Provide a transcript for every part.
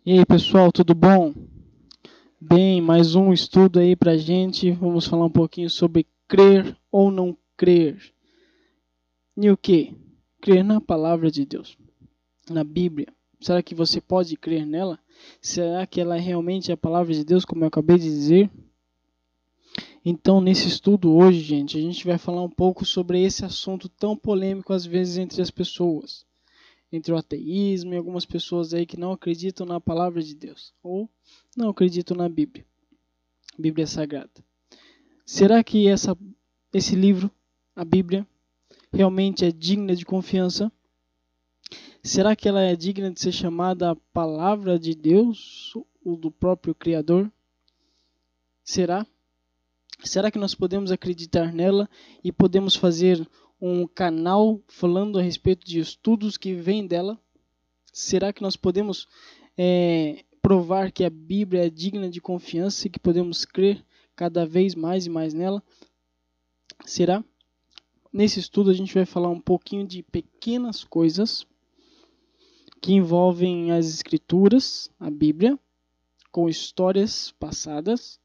E aí, pessoal, tudo bom? Bem, mais um estudo aí pra gente. Vamos falar um pouquinho sobre crer ou não crer. E o que? Crer na palavra de Deus, na Bíblia. Será que você pode crer nela? Será que ela é realmente a palavra de Deus, como eu acabei de dizer? Então, nesse estudo hoje, gente, a gente vai falar um pouco sobre esse assunto tão polêmico às vezes entre as pessoas. Entre o ateísmo e algumas pessoas aí que não acreditam na palavra de Deus. Ou não acreditam na Bíblia. Bíblia Sagrada. Será que esse livro, a Bíblia, realmente é digna de confiança? Será que ela é digna de ser chamada a palavra de Deus, ou do próprio Criador? Será? Será que nós podemos acreditar nela e podemos fazer um canal falando a respeito de estudos que vêm dela? Será que nós podemos provar que a Bíblia é digna de confiança e que podemos crer cada vez mais e mais nela? Será? Nesse estudo a gente vai falar um pouquinho de pequenas coisas que envolvem as escrituras, a Bíblia, com histórias passadas,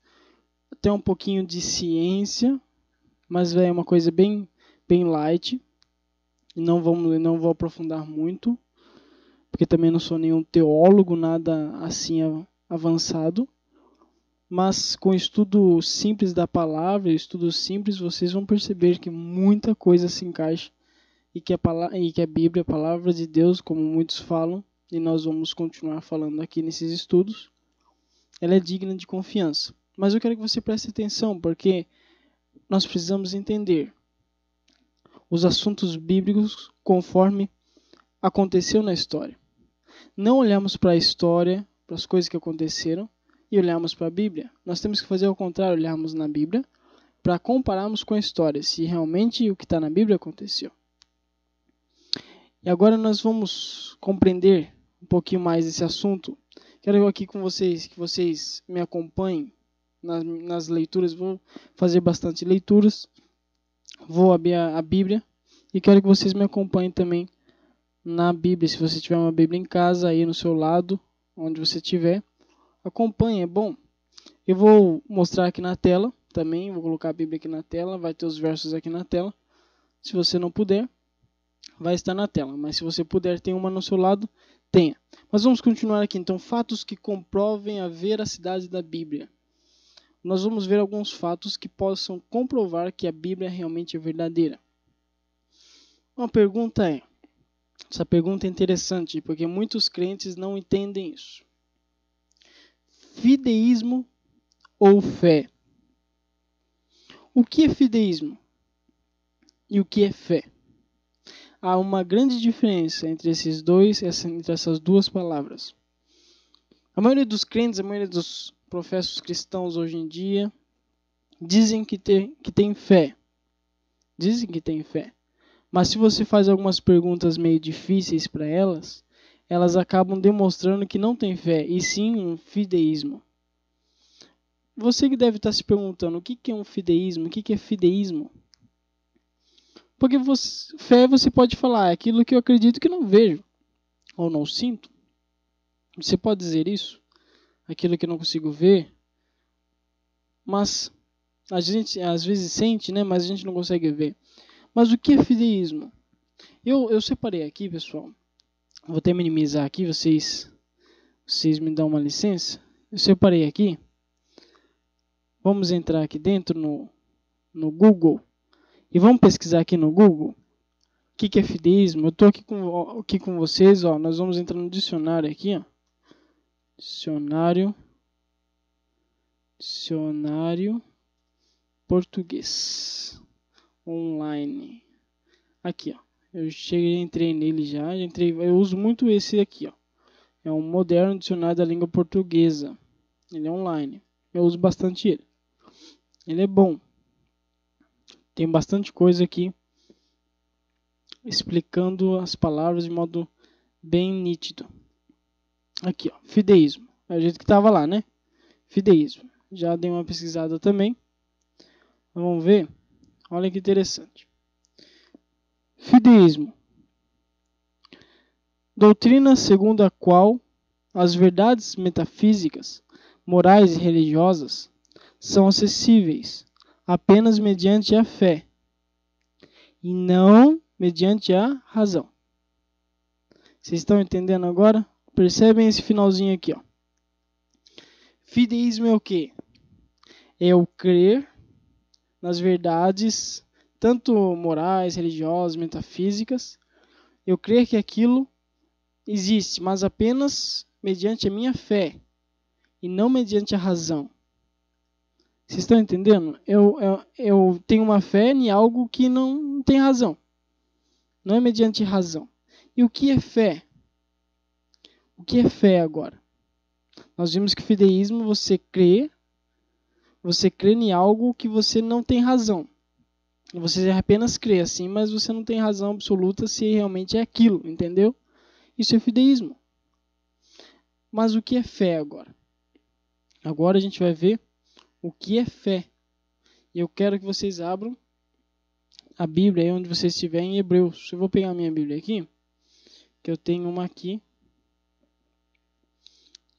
até um pouquinho de ciência, mas é uma coisa bem light. Não vou aprofundar muito, porque também não sou nenhum teólogo, nada assim avançado. Mas com estudo simples da palavra, estudo simples, vocês vão perceber que muita coisa se encaixa e que a Bíblia, a palavra de Deus, como muitos falam, e nós vamos continuar falando aqui nesses estudos, ela é digna de confiança. Mas eu quero que você preste atenção, porque nós precisamos entender os assuntos bíblicos conforme aconteceu na história. Não olhamos para a história, para as coisas que aconteceram, e olharmos para a Bíblia. Nós temos que fazer o contrário, olharmos na Bíblia para compararmos com a história, se realmente o que está na Bíblia aconteceu. E agora nós vamos compreender um pouquinho mais esse assunto. Quero aqui com vocês que vocês me acompanhem nas leituras. Vou fazer bastante leituras. Vou abrir a Bíblia e quero que vocês me acompanhem também na Bíblia. Se você tiver uma Bíblia em casa, aí no seu lado, onde você estiver, acompanhe, é bom. Eu vou mostrar aqui na tela também, vou colocar a Bíblia aqui na tela, vai ter os versos aqui na tela. Se você não puder, vai estar na tela, mas se você puder ter uma no seu lado, tenha. Mas vamos continuar aqui, então, fatos que comprovem a veracidade da Bíblia. Nós vamos ver alguns fatos que possam comprovar que a Bíblia realmente é verdadeira. Essa pergunta é interessante, porque muitos crentes não entendem isso. Fideísmo ou fé? O que é fideísmo? E o que é fé? Há uma grande diferença entre entre essas duas palavras. A maioria dos crentes, a maioria dos professos cristãos hoje em dia, dizem que tem fé. Dizem que tem fé. Mas se você faz algumas perguntas meio difíceis para elas, elas acabam demonstrando que não tem fé, e sim um fideísmo. Você que deve estar se perguntando o que é um fideísmo, o que é fideísmo? Porque fé você pode falar, é aquilo que eu acredito que não vejo, ou não sinto. Você pode dizer isso, aquilo que eu não consigo ver, mas a gente às vezes sente, né, mas a gente não consegue ver. Mas o que é fideísmo? Eu separei aqui, pessoal, vou até minimizar aqui, vocês me dão uma licença. Eu separei aqui, vamos entrar aqui dentro no Google, e vamos pesquisar aqui no Google o que é fideísmo. Eu estou aqui com vocês, ó, nós vamos entrar no dicionário aqui, ó. Dicionário português online. Aqui, ó. Entrei nele já. Eu uso muito esse aqui, ó. É um moderno dicionário da língua portuguesa. Ele é online. Eu uso bastante ele. Ele é bom. Tem bastante coisa aqui explicando as palavras de modo bem nítido. Aqui, ó. Fideísmo. É o jeito que estava lá, né? Fideísmo. Já dei uma pesquisada também. Vamos ver? Olha que interessante. Fideísmo. Doutrina segundo a qual as verdades metafísicas, morais e religiosas são acessíveis apenas mediante a fé e não mediante a razão. Vocês estão entendendo agora? Percebem esse finalzinho aqui, ó. Fideísmo é o quê? É eu crer nas verdades, tanto morais, religiosas, metafísicas. Eu crer que aquilo existe, mas apenas mediante a minha fé e não mediante a razão. Vocês estão entendendo? Eu tenho uma fé em algo que não tem razão. Não é mediante razão. E o que é fé? O que é fé agora? Nós vimos que fideísmo você crê em algo que você não tem razão. Você apenas crê assim, mas você não tem razão absoluta se realmente é aquilo, entendeu? Isso é fideísmo. Mas o que é fé agora? Agora a gente vai ver o que é fé. E eu quero que vocês abram a Bíblia aí onde vocês estiverem em Hebreus. Eu vou pegar a minha Bíblia aqui, que eu tenho uma aqui.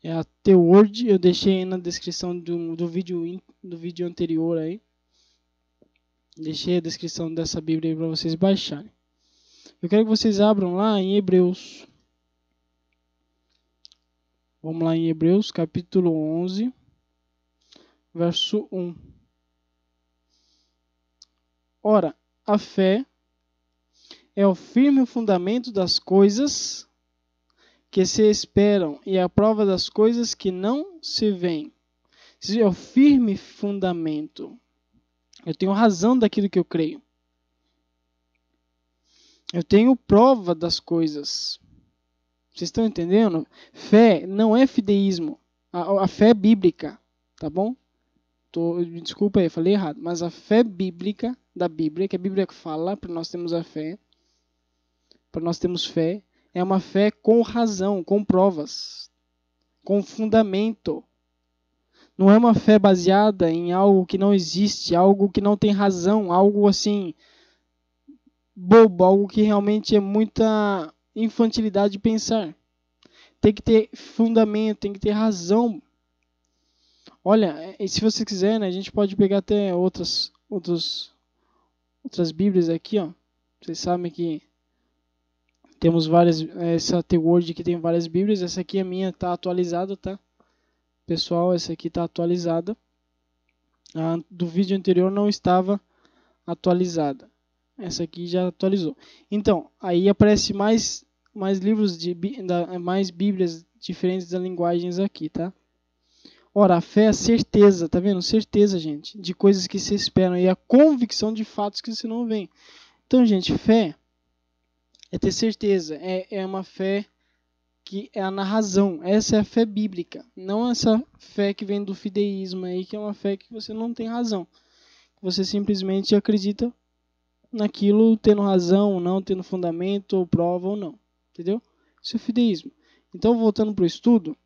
É a The Word, eu deixei aí na descrição do vídeo anterior aí. Deixei a descrição dessa Bíblia aí para vocês baixarem. Eu quero que vocês abram lá em Hebreus. Vamos lá em Hebreus, capítulo 11, verso 1. Ora, a fé é o firme fundamento das coisas que se esperam e a prova das coisas que não se veem. Isso é o firme fundamento. Eu tenho razão daquilo que eu creio. Eu tenho prova das coisas. Vocês estão entendendo? Fé não é fideísmo. A fé é bíblica, tá bom? Desculpa aí, falei errado. Mas a fé bíblica, da Bíblia, que a Bíblia fala, para nós termos a fé, para nós termos fé, é uma fé com razão, com provas, com fundamento. Não é uma fé baseada em algo que não existe, algo que não tem razão, algo assim bobo, algo que realmente é muita infantilidade de pensar. Tem que ter fundamento, tem que ter razão. Olha, se você quiser, né, a gente pode pegar até outras Bíblias aqui, ó. Vocês sabem que temos várias, essa The Word que tem várias Bíblias. Essa aqui a minha está atualizada, tá? Pessoal, essa aqui está atualizada. A do vídeo anterior não estava atualizada. Essa aqui já atualizou. Então, aí aparece mais livros, mais Bíblias diferentes das linguagens aqui, tá? Ora, a fé é a certeza, tá vendo? Certeza, gente, de coisas que se esperam e a convicção de fatos que se não veem. Então, gente, fé é ter certeza, é uma fé que é na razão. Essa é a fé bíblica, não essa fé que vem do fideísmo aí, que é uma fé que você não tem razão. Você simplesmente acredita naquilo tendo razão ou não, tendo fundamento ou prova ou não. Entendeu? Isso é fideísmo. Então, voltando para o estudo,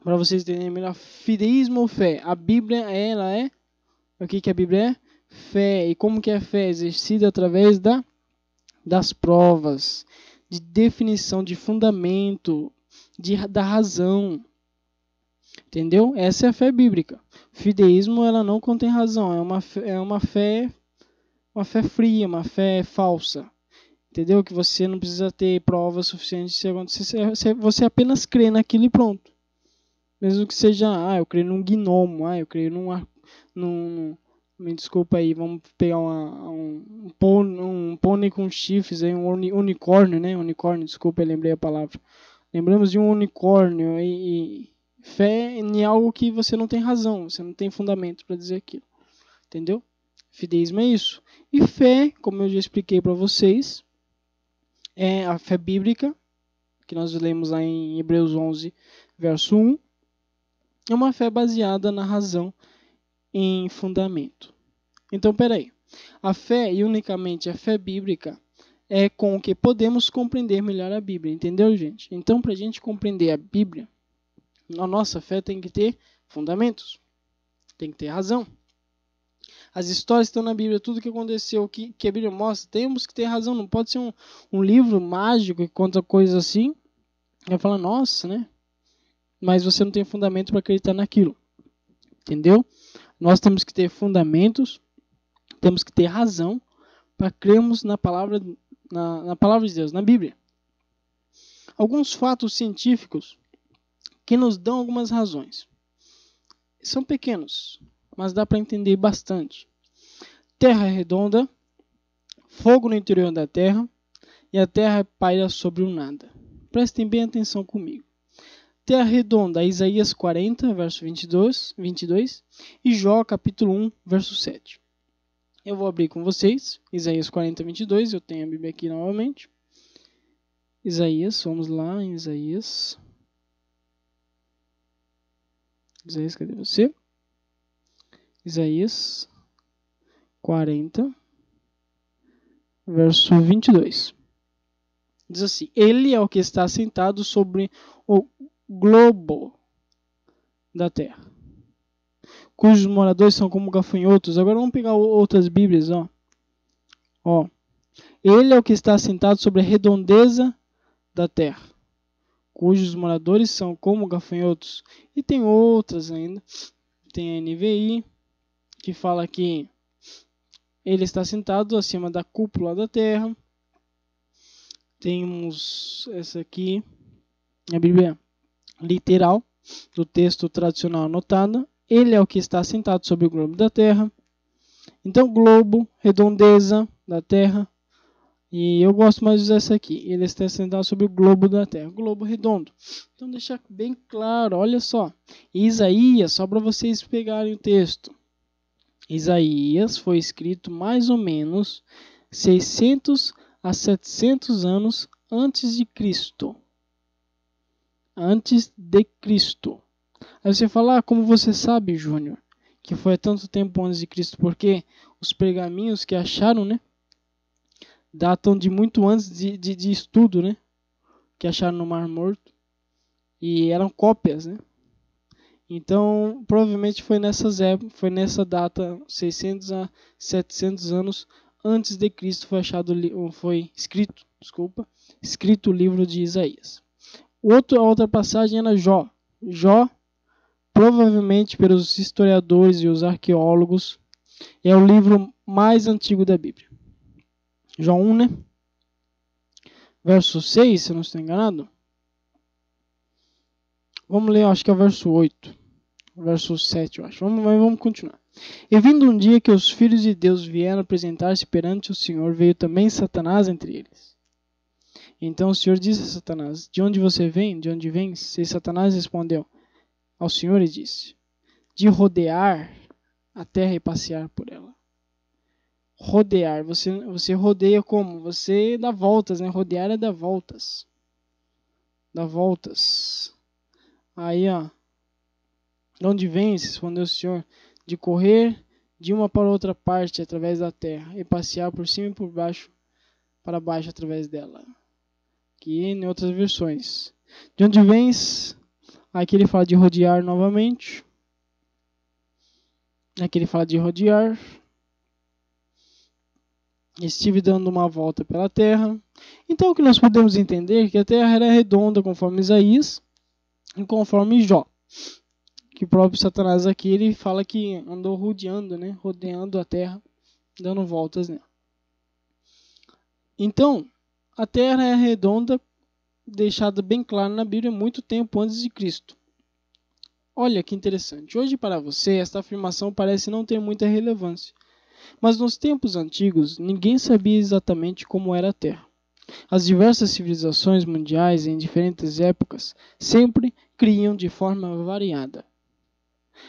para vocês entenderem melhor, fideísmo ou fé? A Bíblia, ela é... O que a Bíblia é? Fé. E como que é a fé? Exercida através das provas, de definição, de fundamento, da razão. Entendeu? Essa é a fé bíblica. Fideísmo, ela não contém razão. É uma fé fria, uma fé falsa. Entendeu? Que você não precisa ter provas suficientes se acontecer. Você apenas crê naquilo e pronto. Mesmo que seja, eu creio num gnomo, eu creio me desculpa aí, vamos pegar um pônei com chifres, aí, um unicórnio, né? Unicórnio, desculpa, eu lembrei a palavra. Lembramos de um unicórnio e fé em algo que você não tem razão, você não tem fundamento para dizer aquilo. Entendeu? Fideísmo é isso. E fé, como eu já expliquei para vocês, é a fé bíblica, que nós lemos lá em Hebreus 11, verso 1. É uma fé baseada na razão em fundamento. Então, peraí. A fé, e unicamente a fé bíblica, é com o que podemos compreender melhor a Bíblia. Entendeu, gente? Então, para a gente compreender a Bíblia, a nossa fé tem que ter fundamentos. Tem que ter razão. As histórias estão na Bíblia, tudo que aconteceu, que a Bíblia mostra, temos que ter razão. Não pode ser um livro mágico que conta coisas assim. Vai falar, nossa, né? mas você não tem fundamento para acreditar naquilo. Entendeu? Nós temos que ter fundamentos, temos que ter razão para crermos na palavra, na palavra de Deus, na Bíblia. Alguns fatos científicos que nos dão algumas razões. São pequenos, mas dá para entender bastante. Terra redonda, fogo no interior da terra e a terra paira sobre o nada. Prestem bem atenção comigo. Terra redonda, Isaías 40, verso 22 e Jó, capítulo 1, verso 7. Eu vou abrir com vocês, Isaías 40, 22, eu tenho a Bíblia aqui novamente. Isaías, vamos lá em Isaías. Isaías, cadê você? Isaías 40, verso 22. Diz assim: Ele é o que está sentado sobre o globo da terra, cujos moradores são como gafanhotos. Agora vamos pegar outras Bíblias, ó. Ele é o que está sentado sobre a redondeza da terra, cujos moradores são como gafanhotos. E tem outras ainda. Tem a NVI, que fala que ele está sentado acima da cúpula da terra. Temos essa aqui, a Bíblia literal, do texto tradicional anotada. Ele é o que está sentado sobre o globo da terra. Então, globo, redondeza da terra. E eu gosto mais de usar essa aqui. Ele está sentado sobre o globo da terra. Globo redondo. Então, deixar bem claro, olha só. Isaías, só para vocês pegarem o texto. Isaías foi escrito mais ou menos 600 a 700 anos antes de Cristo. Antes de Cristo. Aí você fala, como você sabe, Júnior, que foi há tanto tempo antes de Cristo? Porque os pergaminhos que acharam, né, datam de muito antes de estudo, né, que acharam no Mar Morto. E eram cópias, né? Então, provavelmente foi nessa data, 600 a 700 anos antes de Cristo foi escrito o livro de Isaías. A outra passagem era Jó. Jó, provavelmente pelos historiadores e os arqueólogos, é o livro mais antigo da Bíblia. Jó 1, né? Verso 6, se eu não estou enganado. Vamos ler, acho que é o verso 8. Verso 7, eu acho. Vamos continuar. E vindo um dia que os filhos de Deus vieram apresentar-se perante o Senhor, veio também Satanás entre eles. Então o Senhor disse a Satanás: De onde você vem? De onde vens? E Satanás respondeu ao Senhor e disse: De rodear a terra e passear por ela. Rodear. Você rodeia como? Você dá voltas, né? Rodear é dar voltas. Dá voltas. Aí, de onde vens? Respondeu o Senhor: De correr de uma para outra parte através da terra e passear por cima e por baixo, para baixo através dela. Aqui em outras versões. De onde vens? Aqui ele fala de rodear novamente. Aqui ele fala de rodear. Estive dando uma volta pela terra. Então o que nós podemos entender é que a terra era redonda conforme Isaías e conforme Jó. Que o próprio Satanás aqui ele fala que andou rodeando, né? Rodeando a terra, dando voltas nela. Então, a terra é redonda, deixada bem clara na Bíblia muito tempo antes de Cristo. Olha que interessante. Hoje para você, esta afirmação parece não ter muita relevância. Mas nos tempos antigos, ninguém sabia exatamente como era a Terra. As diversas civilizações mundiais em diferentes épocas sempre criam de forma variada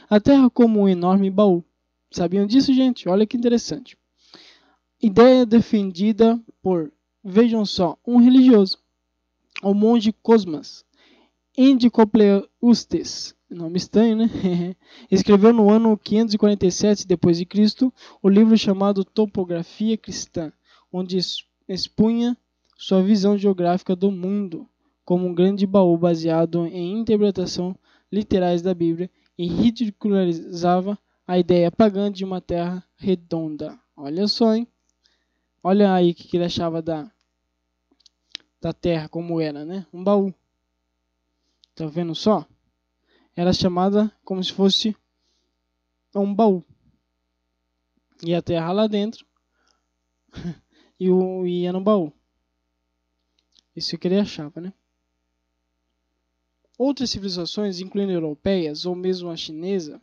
a Terra como um enorme baú. Sabiam disso, gente? Olha que interessante. Ideia defendida por, vejam só, um religioso, o monge Cosmas Indicopleustes, nome estranho, né? Escreveu no ano 547 d.C. o livro chamado Topografia Cristã, onde expunha sua visão geográfica do mundo como um grande baú baseado em interpretação literais da Bíblia e ridicularizava a ideia pagã de uma terra redonda. Olha só, hein? Olha aí o que ele achava da terra como era, né? Um baú. Tá vendo só? era chamada como se fosse um baú. E a terra lá dentro e ia no baú. Isso que ele achava, né? Outras civilizações, incluindo europeias ou mesmo a chinesa,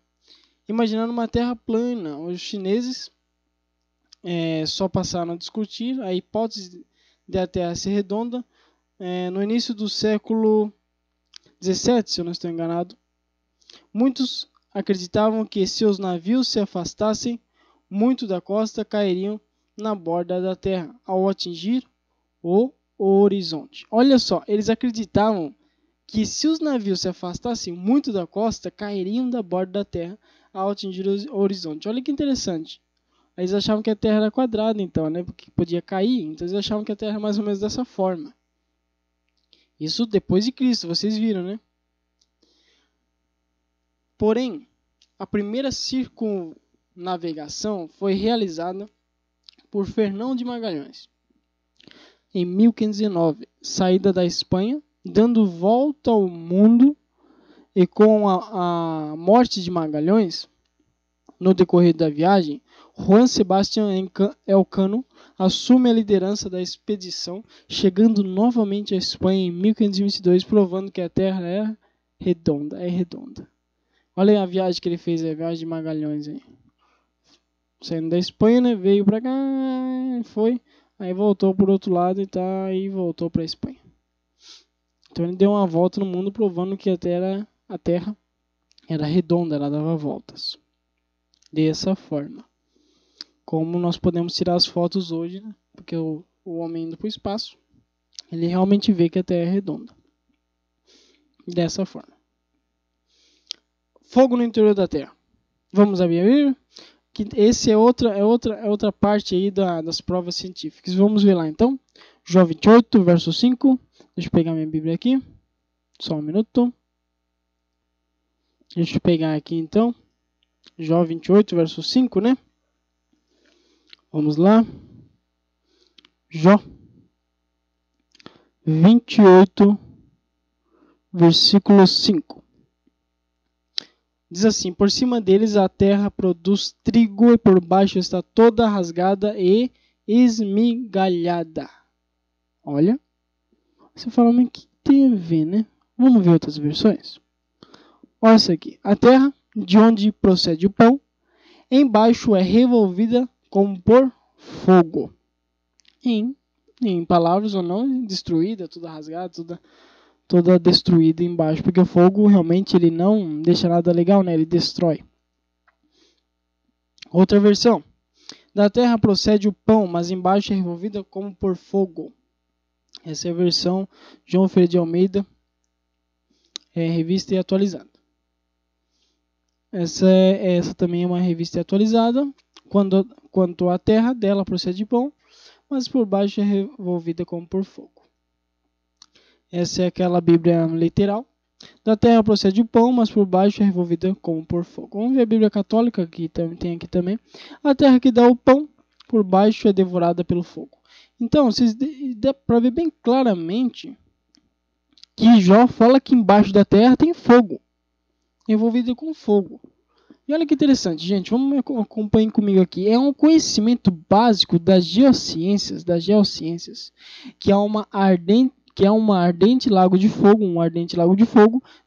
imaginando uma terra plana. Os chineses só passaram a discutir a hipótese de a Terra ser redonda no início do século XVII, se eu não estou enganado. Muitos acreditavam que se os navios se afastassem muito da costa, cairiam na borda da Terra ao atingir o horizonte. Olha só, eles acreditavam que se os navios se afastassem muito da costa, cairiam da borda da Terra ao atingir o horizonte. Olha que interessante. Eles achavam que a Terra era quadrada, então, né? Porque podia cair. Então eles achavam que a Terra era mais ou menos dessa forma. Isso depois de Cristo, vocês viram, né? Porém, a primeira circunnavegação foi realizada por Fernão de Magalhães em 1519, saída da Espanha, dando volta ao mundo, e com a morte de Magalhães, no decorrer da viagem, Juan Sebastián Elcano assume a liderança da expedição, chegando novamente à Espanha em 1522, provando que a Terra é redonda. Olha a viagem que ele fez, a viagem de Magalhães aí. Saindo da Espanha, né, veio para cá, foi, aí voltou por outro lado e voltou para a Espanha. Então ele deu uma volta no mundo provando que a Terra era redonda, ela dava voltas. Dessa forma. Como nós podemos tirar as fotos hoje, né? Porque o homem indo para o espaço, ele realmente vê que a Terra é redonda. Dessa forma. Fogo no interior da Terra. Vamos abrir a Bíblia? Que esse é outra parte aí das provas científicas. Vamos ver lá então. Jó 28, verso 5. Deixa eu pegar minha Bíblia aqui. Só um minuto. Deixa eu pegar aqui então. Jó 28, verso 5, né? Vamos lá. Jó 28, versículo 5. Diz assim: por cima deles a terra produz trigo e por baixo está toda rasgada e esmigalhada. Olha. Você fala, mas o que tem a ver, né? Vamos ver outras versões? Olha isso aqui. A terra, de onde procede o pão, embaixo é revolvida como por fogo. Em palavras ou não, destruída, toda rasgada, toda destruída embaixo, porque o fogo realmente ele não deixa nada legal, né? Ele destrói. Outra versão. Da terra procede o pão, mas embaixo é revolvida como por fogo. Essa é a versão João Ferreira de Almeida, revista e atualizada. Essa também é uma revista atualizada. Quanto à terra, dela procede pão, mas por baixo é revolvida como por fogo. Essa é aquela Bíblia literal. Da terra procede o pão, mas por baixo é revolvida como por fogo. Vamos ver a Bíblia católica, que tem aqui também. A terra que dá o pão, por baixo é devorada pelo fogo. Então, dá para ver bem claramente que Jó fala que embaixo da terra tem fogo, envolvido com fogo. E olha que interessante, gente, acompanhem comigo aqui. É um conhecimento básico das geociências, que há um ardente lago de fogo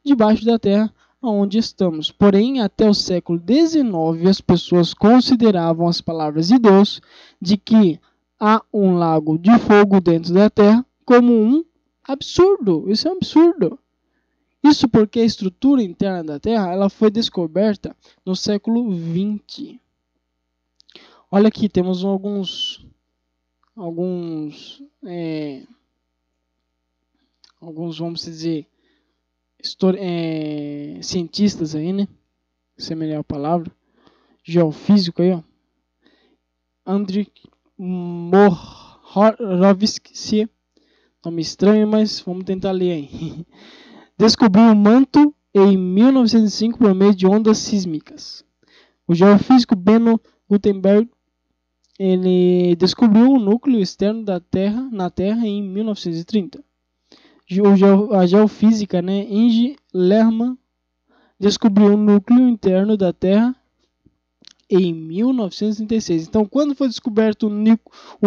debaixo da terra onde estamos. Porém, até o século XIX, as pessoas consideravam as palavras de Deus de que há um lago de fogo dentro da terra como um absurdo. Isso é um absurdo. Isso porque a estrutura interna da Terra ela foi descoberta no século XX. Olha aqui, temos alguns vamos dizer, cientistas aí, né? Essa é a melhor palavra. Geofísico aí, ó. Andrei Mohorowski, nome estranho, mas vamos tentar ler aí. Descobriu o manto em 1905 por meio de ondas sísmicas. O geofísico Benno Gutenberg ele descobriu o núcleo externo na Terra em 1930. A geofísica, né, Inge descobriu o núcleo interno da Terra em 1936. Então, quando foi descoberto o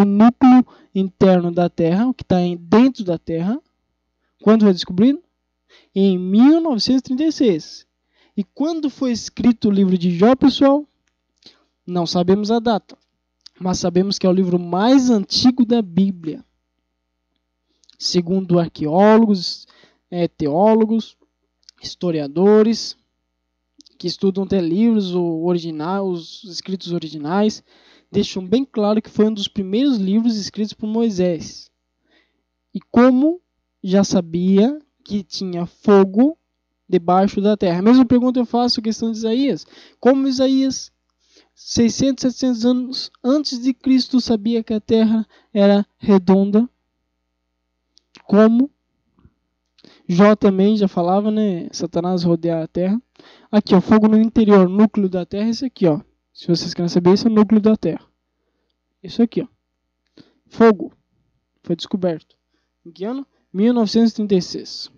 núcleo interno da Terra, o que está dentro da Terra, quando foi descobrido? Em 1936. E quando foi escrito o livro de Jó, pessoal? Não sabemos a data, mas sabemos que é o livro mais antigo da Bíblia. Segundo arqueólogos, teólogos, historiadores, que estudam até livros os escritos originais, deixam bem claro que foi um dos primeiros livros escritos por Moisés. E como já sabia que tinha fogo debaixo da terra. A mesma pergunta eu faço a questão de Isaías. Como Isaías, 600, 700 anos antes de Cristo, sabia que a terra era redonda? Como? Jó também já falava, né? Satanás rodear a terra. Aqui, ó, fogo no interior, núcleo da terra, esse aqui, ó. Se vocês querem saber, esse é o núcleo da terra. Isso aqui, ó. Fogo. Foi descoberto. Em que ano? 1936.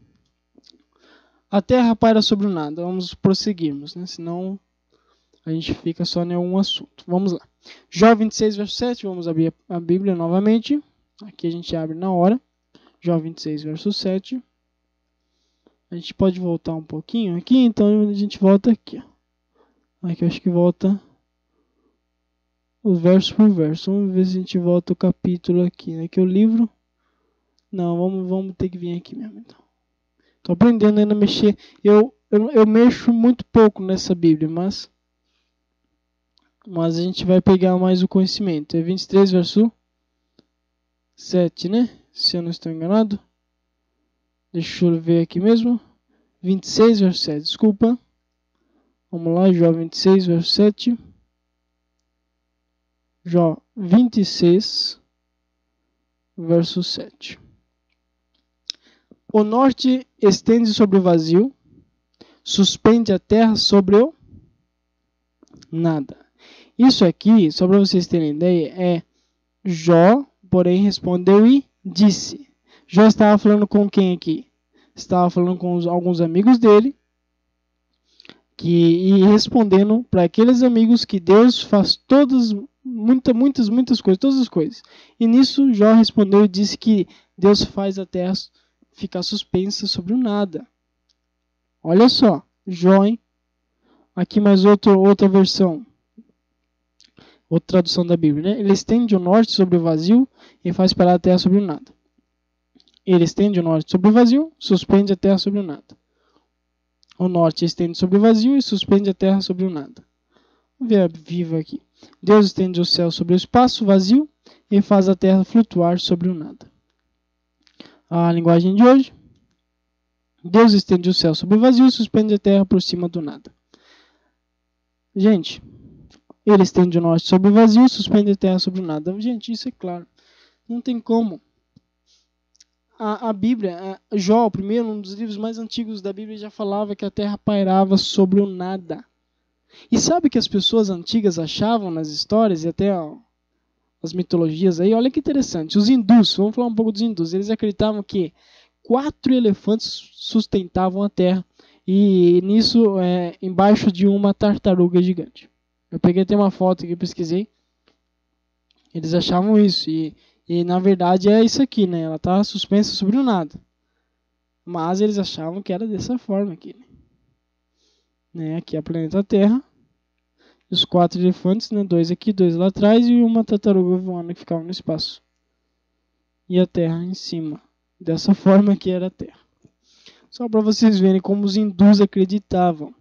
A terra paira sobre o nada. Vamos prosseguirmos, né? Senão a gente fica só em um assunto. Vamos lá. Jó 26, verso 7. Vamos abrir a Bíblia novamente. Aqui a gente abre na hora. Jó 26, verso 7. A gente pode voltar um pouquinho aqui, então a gente volta aqui. Ó. Aqui eu acho que volta o verso por verso. Vamos ver se a gente volta o capítulo aqui. Aqui o livro. Não, vamos ter que vir aqui mesmo. Então. Tô aprendendo ainda a mexer. Eu mexo muito pouco nessa Bíblia, mas a gente vai pegar mais o conhecimento. É 23, verso 7, né? Se eu não estou enganado. Deixa eu ver aqui mesmo. 26, verso 7. Desculpa. Vamos lá, Jó 26, verso 7. Jó 26, verso 7. O norte estende sobre o vazio, suspende a terra sobre o nada. Isso aqui, só para vocês terem ideia, é Jó, porém respondeu e disse. Jó estava falando com quem aqui? Estava falando com alguns amigos dele, e respondendo para aqueles amigos que Deus faz muitas coisas, todas as coisas. E nisso Jó respondeu e disse que Deus faz a terra ficar suspensa sobre o nada. Olha só, Jó, hein? Aqui mais outra versão, outra tradução da Bíblia, né? Ele estende o norte sobre o vazio e faz parar a terra sobre o nada. Ele estende o norte sobre o vazio, suspende a terra sobre o nada. O norte estende sobre o vazio e suspende a terra sobre o nada. Vamos ver a viva aqui. Deus estende o céu sobre o espaço vazio e faz a terra flutuar sobre o nada. A linguagem de hoje. Deus estende o céu sobre o vazio e suspende a terra por cima do nada. Gente, ele estende o norte sobre o vazio e suspende a terra sobre o nada. Gente, isso é claro. Não tem como. A Bíblia, Jó, primeiro, um dos livros mais antigos da Bíblia, já falava que a terra pairava sobre o nada. E sabe o que as pessoas antigas achavam nas histórias e até as mitologias aí? Olha que interessante. Os hindus, vamos falar um pouco dos hindus, eles acreditavam que 4 elefantes sustentavam a terra e nisso embaixo de uma tartaruga gigante. Eu peguei até uma foto aqui, pesquisei. Eles achavam isso e na verdade é isso aqui, né? Ela está suspensa sobre o nada. Mas eles achavam que era dessa forma aqui. Né? Aqui é o planeta Terra. Os 4 elefantes, né? 2 aqui, 2 lá atrás e uma tartaruga voando que ficava no espaço. E a Terra em cima. Dessa forma que era a Terra. Só para vocês verem como os hindus acreditavam.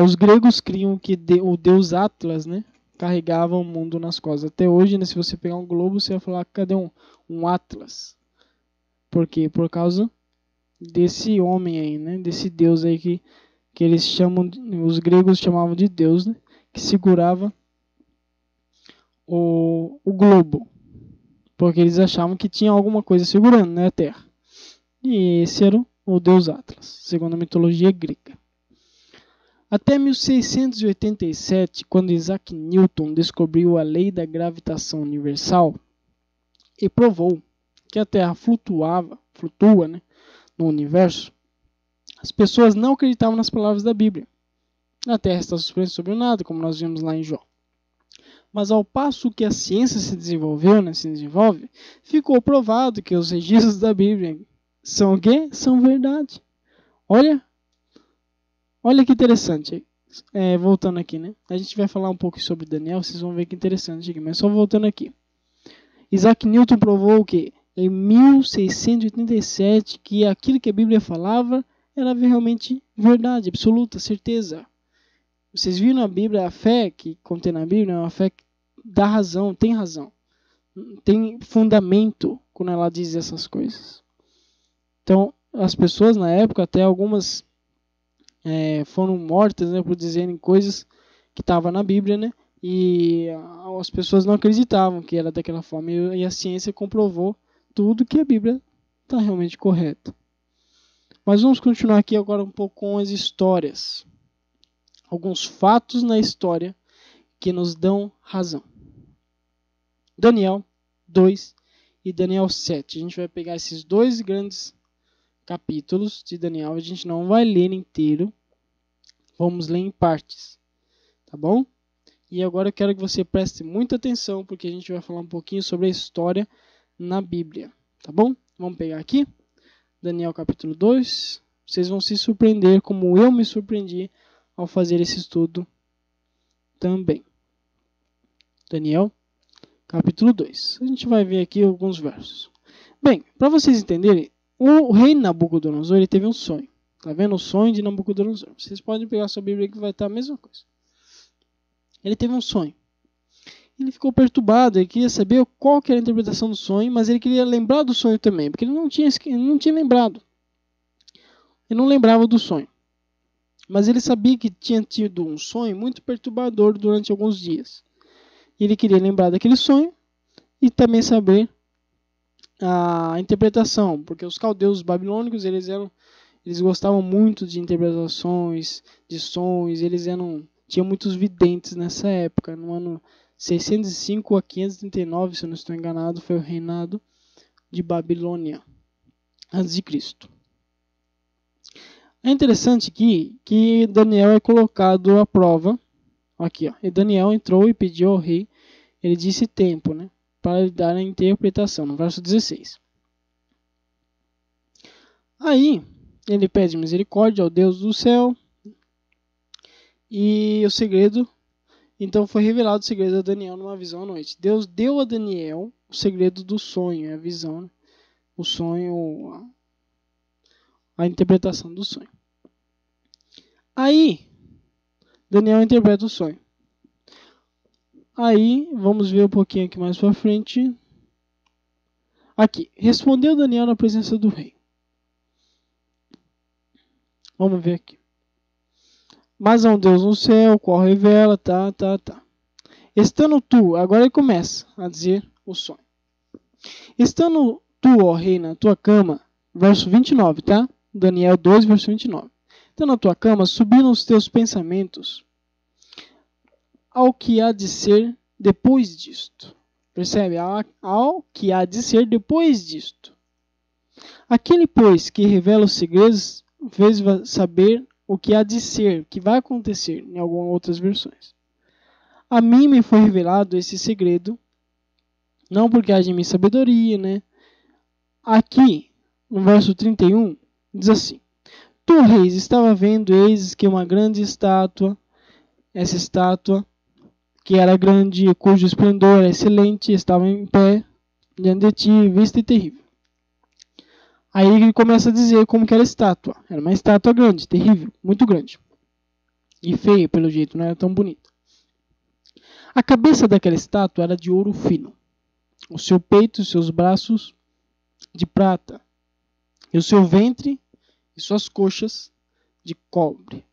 Os gregos criam que o deus Atlas, né? Carregava o mundo nas costas. Até hoje, né, se você pegar um globo, você vai falar, cadê um Atlas? Por quê? Por causa desse homem aí, né? Desse Deus aí que eles chamam, os gregos chamavam de Deus, né? Que segurava o globo. Porque eles achavam que tinha alguma coisa segurando, né? A Terra. E esse era o Deus Atlas, segundo a mitologia grega. Até 1687, quando Isaac Newton descobriu a lei da gravitação universal e provou que a Terra flutua, né, no universo, As pessoas não acreditavam nas palavras da Bíblia. A terra está suspensa sobre o nada, como nós vimos lá em Jó. Mas ao passo que a ciência se desenvolveu, né, se desenvolve, ficou provado que os registros da Bíblia são o quê? São verdade. Olha que interessante. Voltando aqui, né? A gente vai falar um pouco sobre Daniel, vocês vão ver que interessante aqui, mas só voltando aqui. Isaac Newton provou que em 1687 que aquilo que a Bíblia falava era realmente verdade, absoluta, certeza. Vocês viram na Bíblia, a fé que contém na Bíblia é uma fé que dá razão, tem fundamento quando ela diz essas coisas. Então, as pessoas na época, até algumas foram mortas, né, por dizerem coisas que estavam na Bíblia, né? E as pessoas não acreditavam que era daquela forma. E a ciência comprovou tudo que a Bíblia está realmente correta. Mas vamos continuar aqui agora um pouco com as histórias. Alguns fatos na história que nos dão razão. Daniel 2 e Daniel 7. A gente vai pegar esses dois grandes capítulos de Daniel. A gente não vai ler inteiro. Vamos ler em partes. Tá bom? E agora eu quero que você preste muita atenção, porque a gente vai falar um pouquinho sobre a história na Bíblia. Tá bom? Vamos pegar aqui. Daniel capítulo 2. Vocês vão se surpreender como eu me surpreendi ao fazer esse estudo também. Daniel capítulo 2. A gente vai ver aqui alguns versos. Bem, para vocês entenderem, o rei Nabucodonosor ele teve um sonho. Tá vendo o sonho de Nabucodonosor? Vocês podem pegar a sua Bíblia que vai estar a mesma coisa. Ele teve um sonho. Ele ficou perturbado, ele queria saber qual que era a interpretação do sonho, mas ele queria lembrar do sonho também, porque ele não tinha lembrado. Ele não lembrava do sonho. Mas ele sabia que tinha tido um sonho muito perturbador durante alguns dias. Ele queria lembrar daquele sonho e também saber a interpretação, porque os caldeus babilônicos eles gostavam muito de interpretações, de sonhos, tinham muitos videntes nessa época. No ano 605 a 539, se eu não estou enganado, foi o reinado de Babilônia, antes de Cristo. É interessante aqui que Daniel é colocado à prova. Aqui, ó. E Daniel entrou e pediu ao rei, ele disse tempo, né, para lhe dar a interpretação, no verso 16. Aí, ele pede misericórdia ao Deus do céu, e o segredo, então foi revelado o segredo a Daniel numa visão à noite. Deus deu a Daniel o segredo do sonho, a visão, né? O sonho, a interpretação do sonho. Aí, Daniel interpreta o sonho. Aí, vamos ver um pouquinho aqui mais para frente. Aqui, respondeu Daniel na presença do rei. Vamos ver aqui. Mas há um Deus no céu, qual revela, tá. Estando tu, agora ele começa a dizer o sonho. Estando tu, ó rei, na tua cama, verso 29, tá? Daniel 2, verso 29. Estando na tua cama, subiram os teus pensamentos ao que há de ser depois disto. Percebe? Ao que há de ser depois disto. Aquele, pois, que revela os segredos, fez saber o que há de ser, que vai acontecer, em algumas outras versões. A mim me foi revelado esse segredo, não porque haja em mim sabedoria, né? Aqui, no verso 31, diz assim: Tu, reis, estava vendo, eis que uma grande estátua, essa estátua, que era grande, cujo esplendor era excelente, estava em pé diante de ti, vista e terrível. Aí ele começa a dizer como que era a estátua. Era uma estátua grande, terrível, muito grande. E feia, pelo jeito, não era tão bonita. A cabeça daquela estátua era de ouro fino. O seu peito e seus braços de prata. E o seu ventre e suas coxas de cobre.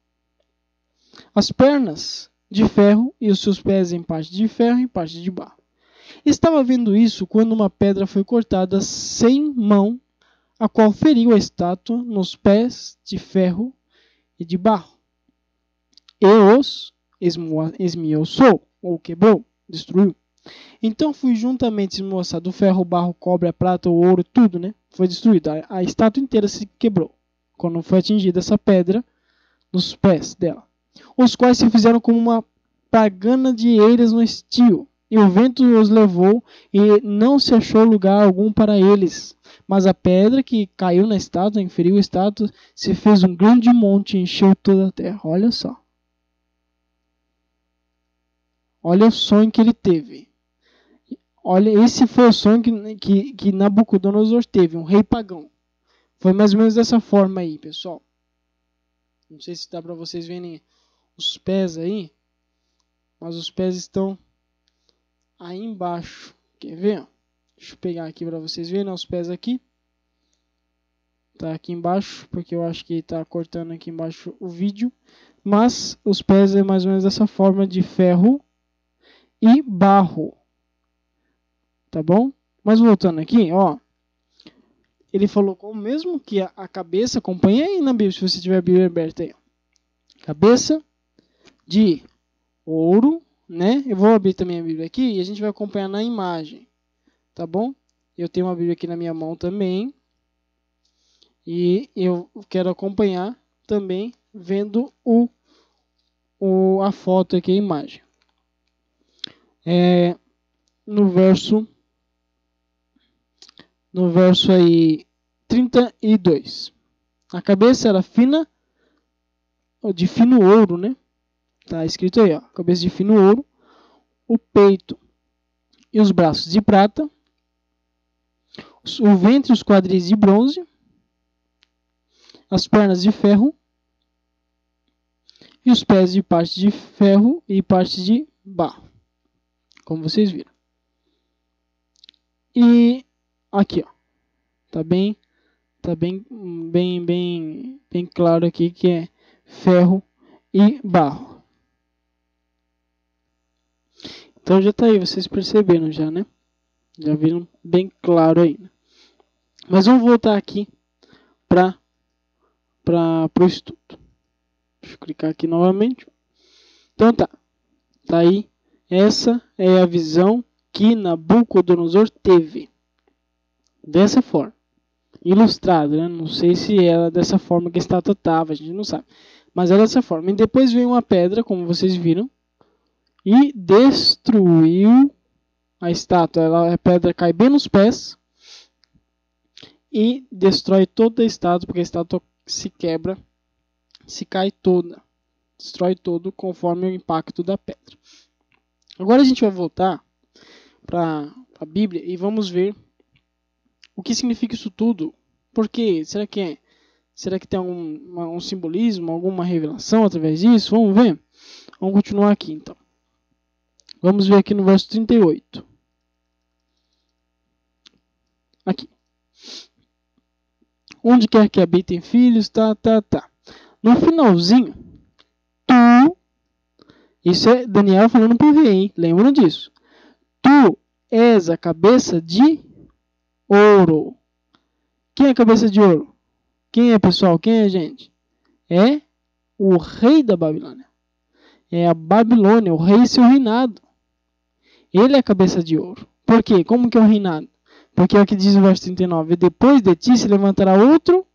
As pernas de ferro e os seus pés em parte de ferro e em parte de barro. Estava vendo isso quando uma pedra foi cortada sem mão, a qual feriu a estátua nos pés de ferro e de barro, e os esmiuçou, ou quebrou, destruiu. Então fui juntamente esmiuçado o ferro, o barro, o cobre, a prata, o ouro, tudo, né? Foi destruído. A estátua inteira se quebrou, quando foi atingida essa pedra nos pés dela, os quais se fizeram como uma pagana de eiras no estio, e o vento os levou, e não se achou lugar algum para eles. Mas a pedra que caiu na estátua, inferiu a estátua, se fez um grande monte e encheu toda a terra. Olha só. Olha o sonho que ele teve. Olha, esse foi o sonho que Nabucodonosor teve, um rei pagão. Foi mais ou menos dessa forma aí, pessoal. Não sei se dá para vocês verem os pés aí, mas os pés estão aí embaixo. Quer ver? Deixa eu pegar aqui para vocês verem os pés aqui. Tá aqui embaixo, porque eu acho que está cortando aqui embaixo o vídeo. Mas os pés é mais ou menos dessa forma, de ferro e barro. Tá bom? Mas voltando aqui, ó. Ele falou como mesmo que a cabeça, acompanha aí na Bíblia, se você tiver a Bíblia aberta aí. Cabeça de ouro, né? Eu vou abrir também a Bíblia aqui e a gente vai acompanhar na imagem. Tá bom? Eu tenho uma Bíblia aqui na minha mão também. E eu quero acompanhar também vendo a foto aqui, a imagem. No verso aí 32. A cabeça era fina, de fino ouro, né? Tá escrito aí, ó. Cabeça de fino ouro. O peito e os braços de prata. O ventre e os quadris de bronze. As pernas de ferro. E os pés de parte de ferro e parte de barro. Como vocês viram. E aqui, ó. Tá bem claro aqui que é ferro e barro. Então já tá aí, vocês perceberam já, né? Já viram bem claro aí. Né? Mas vamos voltar aqui para o estudo. Deixa eu clicar aqui novamente. Então tá aí. Essa é a visão que Nabucodonosor teve. Dessa forma. Ilustrado, né? Não sei se era dessa forma que a estátua estava, a gente não sabe. Mas era dessa forma. E depois veio uma pedra, como vocês viram, e destruiu a estátua. A pedra cai bem nos pés e destrói toda a estátua, porque a estátua se quebra, se cai toda, destrói todo conforme o impacto da pedra. Agora a gente vai voltar para a Bíblia e vamos ver o que significa isso tudo. Por quê? Será que tem um simbolismo, alguma revelação através disso? Vamos ver? Vamos continuar aqui então. Vamos ver aqui no verso 38. Aqui. Onde quer que habitem filhos, tá. No finalzinho, isso é Daniel falando para o rei, hein? Lembram disso? Tu és a cabeça de ouro. Quem é a cabeça de ouro? Quem é, pessoal? Quem é, gente? É o rei da Babilônia. É a Babilônia, o rei e seu reinado. Ele é a cabeça de ouro. Por quê? Como que é o reinado? Porque é o que diz o verso 39. Depois de ti se levantará outro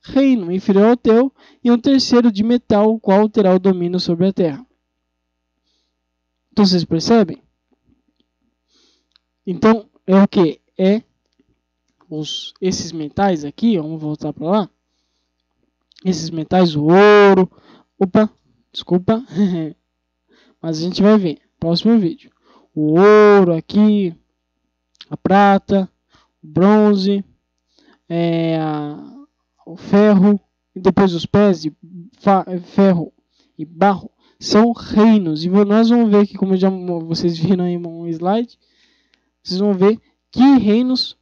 reino, inferior ao teu, e um terceiro de metal, o qual terá o domínio sobre a terra. Então vocês percebem? Então é o que? Esses metais aqui, vamos voltar para lá. Esses metais, o ouro. Opa, desculpa. Mas a gente vai ver. Próximo vídeo. O ouro aqui. A prata. O bronze. O ferro. E depois os pés de ferro e barro. São reinos. E nós vamos ver aqui, como vocês viram aí um slide. Vocês vão ver que reinos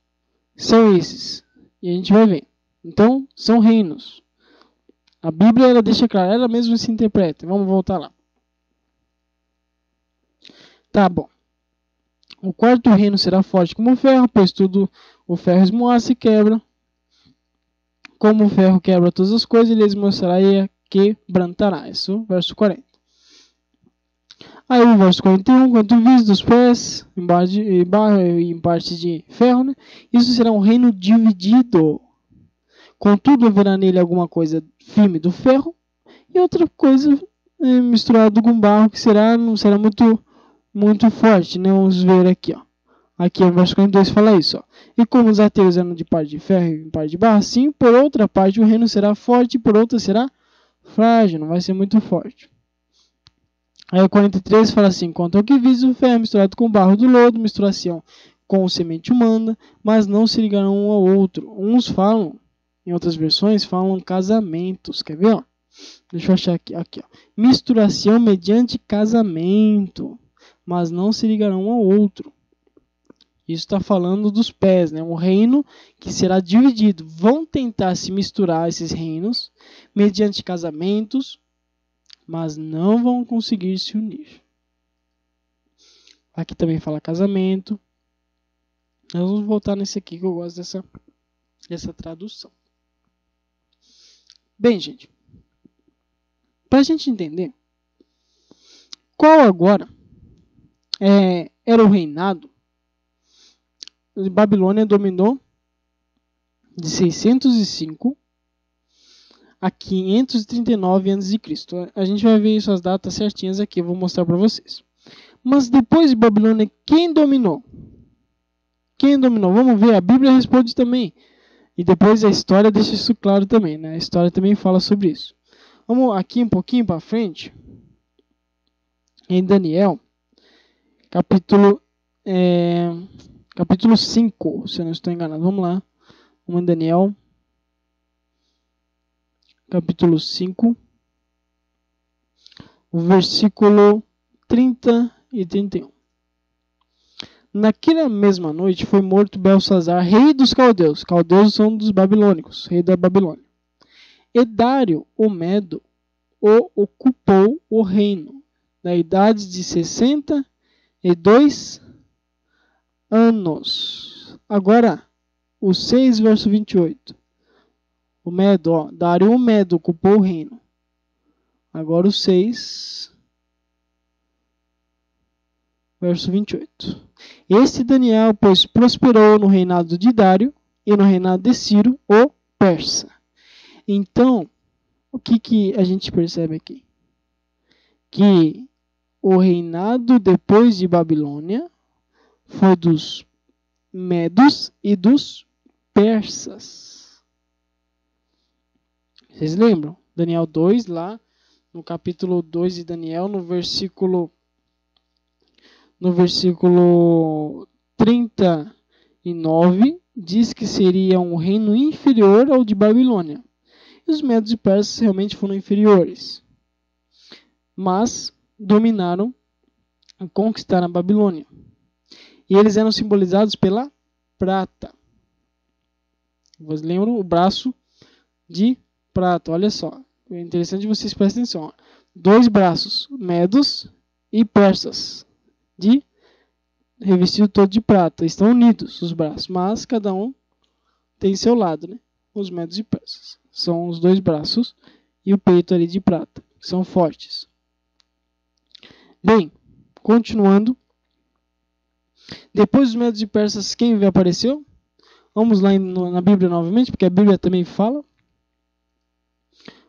são esses. E a gente vai ver. Então, são reinos. A Bíblia ela deixa claro, ela mesma se interpreta. Vamos voltar lá. Tá bom. O quarto reino será forte como o ferro, pois tudo o ferro esmoaça e quebra. Como o ferro quebra todas as coisas, ele esmoaçará e a quebrantará. Isso, verso 40. Aí o verso 41, quanto vis dos pés, em parte de ferro, né? Isso será um reino dividido, Contudo, haverá nele alguma coisa firme do ferro e outra coisa misturada com barro que não será muito forte, né? Vamos ver aqui, ó. Aqui o verso 42 fala isso, ó. E como os ateus eram de parte de ferro e parte de barro, assim, por outra parte o reino será forte e por outra será frágil, não vai ser muito forte. Aí o 43 fala assim: quanto ao que visa o ferro misturado com o barro do lodo, misturação com semente humana, mas não se ligarão um ao outro. Uns falam, em outras versões, falam casamentos. Quer ver? Ó? Deixa eu achar aqui. Ó. Misturação mediante casamento, mas não se ligarão um ao outro. Isso está falando dos pés, né? Um reino que será dividido. Vão tentar se misturar esses reinos mediante casamentos, mas não vão conseguir se unir. Aqui também fala casamento. Nós vamos voltar nesse aqui que eu gosto dessa tradução. Bem, gente, para a gente entender qual agora era o reinado, a Babilônia dominou de 605 a 539 a.C. A gente vai ver essas datas certinhas aqui, eu vou mostrar para vocês. Mas depois de Babilônia, quem dominou? Quem dominou? Vamos ver, a Bíblia responde também. E depois a história deixa isso claro também, né? A história também fala sobre isso. Vamos aqui um pouquinho para frente. Em Daniel, capítulo 5, se eu não estou enganado. Vamos lá. Vamos em Daniel, capítulo 5, o versículo 30 e 31. Naquela mesma noite foi morto Belsazar, rei dos caldeus. Caldeus são dos babilônicos, rei da Babilônia. E Dário, o Medo, ocupou o reino, na idade de 62 anos. Agora, o 6, verso 28. O Medo, Dário, o Medo, ocupou o reino. Agora o 6, verso 28. Este Daniel, pois, prosperou no reinado de Dário e no reinado de Ciro, o persa. Então, o que a gente percebe aqui? Que o reinado depois de Babilônia foi dos medos e dos persas. Vocês lembram? Daniel 2, lá no capítulo 2 de Daniel, no versículo 39, diz que seria um reino inferior ao de Babilônia. E os medos e persas realmente foram inferiores, mas dominaram e conquistaram a Babilônia. E eles eram simbolizados pela prata. Vocês lembram? O braço de prata. Olha só. É interessante vocês prestem atenção. 2 braços, medos e persas, revestido todo de prata. Estão unidos os braços, mas cada um tem seu lado, né? Os medos e persas. São os 2 braços e o peito ali de prata. São fortes. Bem, continuando. Depois dos medos e persas, quem apareceu? Vamos lá na Bíblia novamente, porque a Bíblia também fala.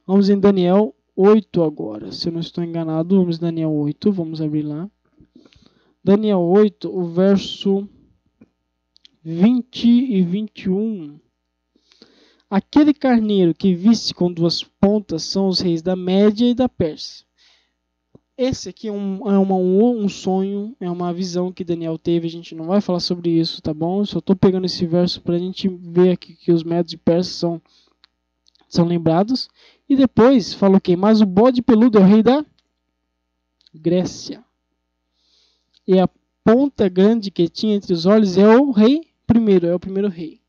Vamos em Daniel 8 agora. Se eu não estou enganado, vamos em Daniel 8. Vamos abrir lá. Daniel 8, o verso 20 e 21. Aquele carneiro que viste com 2 pontas são os reis da Média e da Pérsia. Esse aqui é um sonho, é uma visão que Daniel teve. A gente não vai falar sobre isso, tá bom? Eu só estou pegando esse verso para a gente ver aqui que os medos e persas são lembrados. E depois fala o quê? Mas o bode peludo é o rei da Grécia. E a ponta grande que tinha entre os olhos é o rei primeiro, é o primeiro rei.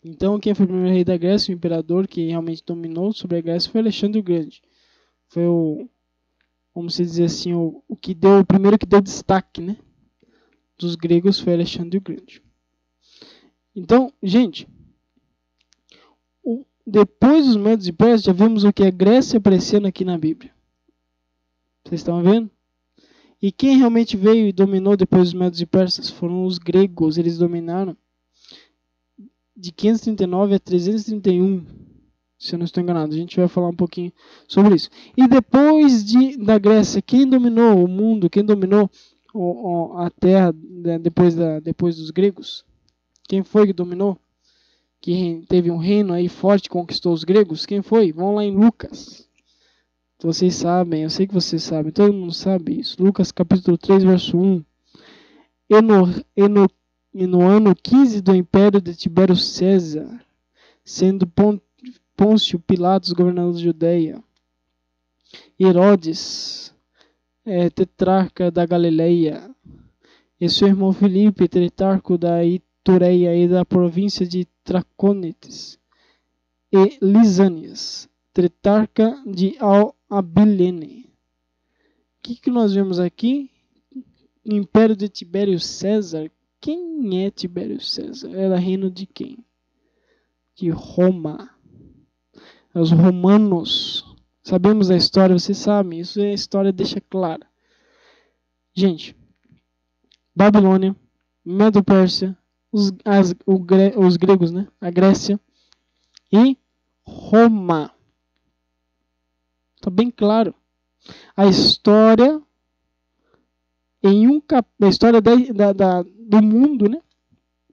Então, quem foi o primeiro rei da Grécia, o imperador que realmente dominou sobre a Grécia, foi Alexandre o Grande. Foi vamos dizer assim, o primeiro que deu destaque, né? Dos gregos foi Alexandre o Grande. Então, gente, depois dos medos e persas, já vimos o que a Grécia aparecendo aqui na Bíblia. Vocês estão vendo? E quem realmente veio e dominou depois dos medos e persas foram os gregos. Eles dominaram de 539 a 331, se eu não estou enganado. A gente vai falar um pouquinho sobre isso. E depois da Grécia, quem dominou o mundo, quem dominou a terra depois dos gregos? Quem foi que dominou? Que teve um reino aí forte, conquistou os gregos? Quem foi? Vão lá em Lucas. Vocês sabem, eu sei que vocês sabem, todo mundo sabe isso. Lucas capítulo 3, verso 1. E no ano 15 do império de Tibério César, sendo Pôncio Pilatos governador da Judeia, Herodes, tetrarca da Galileia, e seu irmão Filipe, tetrarca da Itureia e da província de Tracônites, e Lisânias, tetrarca de Abilene. O que nós vemos aqui? No império de Tibério César. Quem é Tibério César? Era reino de quem? De Roma. Os romanos. Sabemos a história, vocês sabem. Isso a história deixa clara. Gente, Babilônia, Medo-Pérsia, os gregos, né? A Grécia e Roma. Está bem claro. A história a história do mundo, né?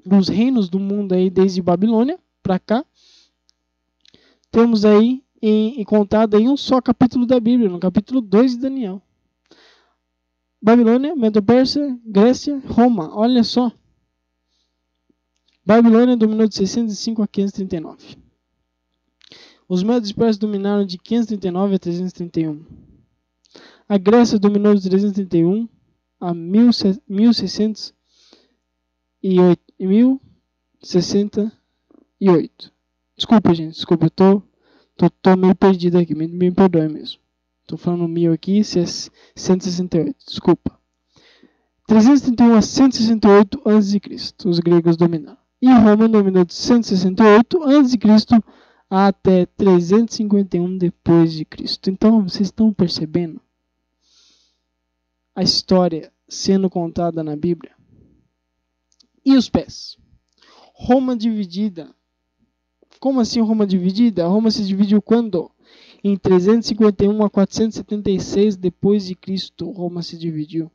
Dos reinos do mundo aí desde Babilônia para cá, temos aí contado em um só capítulo da Bíblia, no capítulo 2 de Daniel. Babilônia, Medo-Pérsia, Grécia, Roma. Olha só. Babilônia dominou de 605 a 539. Os Medos Persas dominaram de 539 a 331. A Grécia dominou de 331 a 1068. Desculpa, gente. Desculpa, eu tô meio perdido aqui. Me perdoe mesmo. Tô falando 1000 aqui, se é 168. Desculpa. 331 a 168 a.C. os gregos dominaram. E Roma dominou de 168 a.C. até 351 depois de Cristo. Então, vocês estão percebendo a história sendo contada na Bíblia? E os pés? Roma dividida. Como assim Roma dividida? Roma se dividiu quando? Em 351 a 476 depois de Cristo, Roma se dividiu.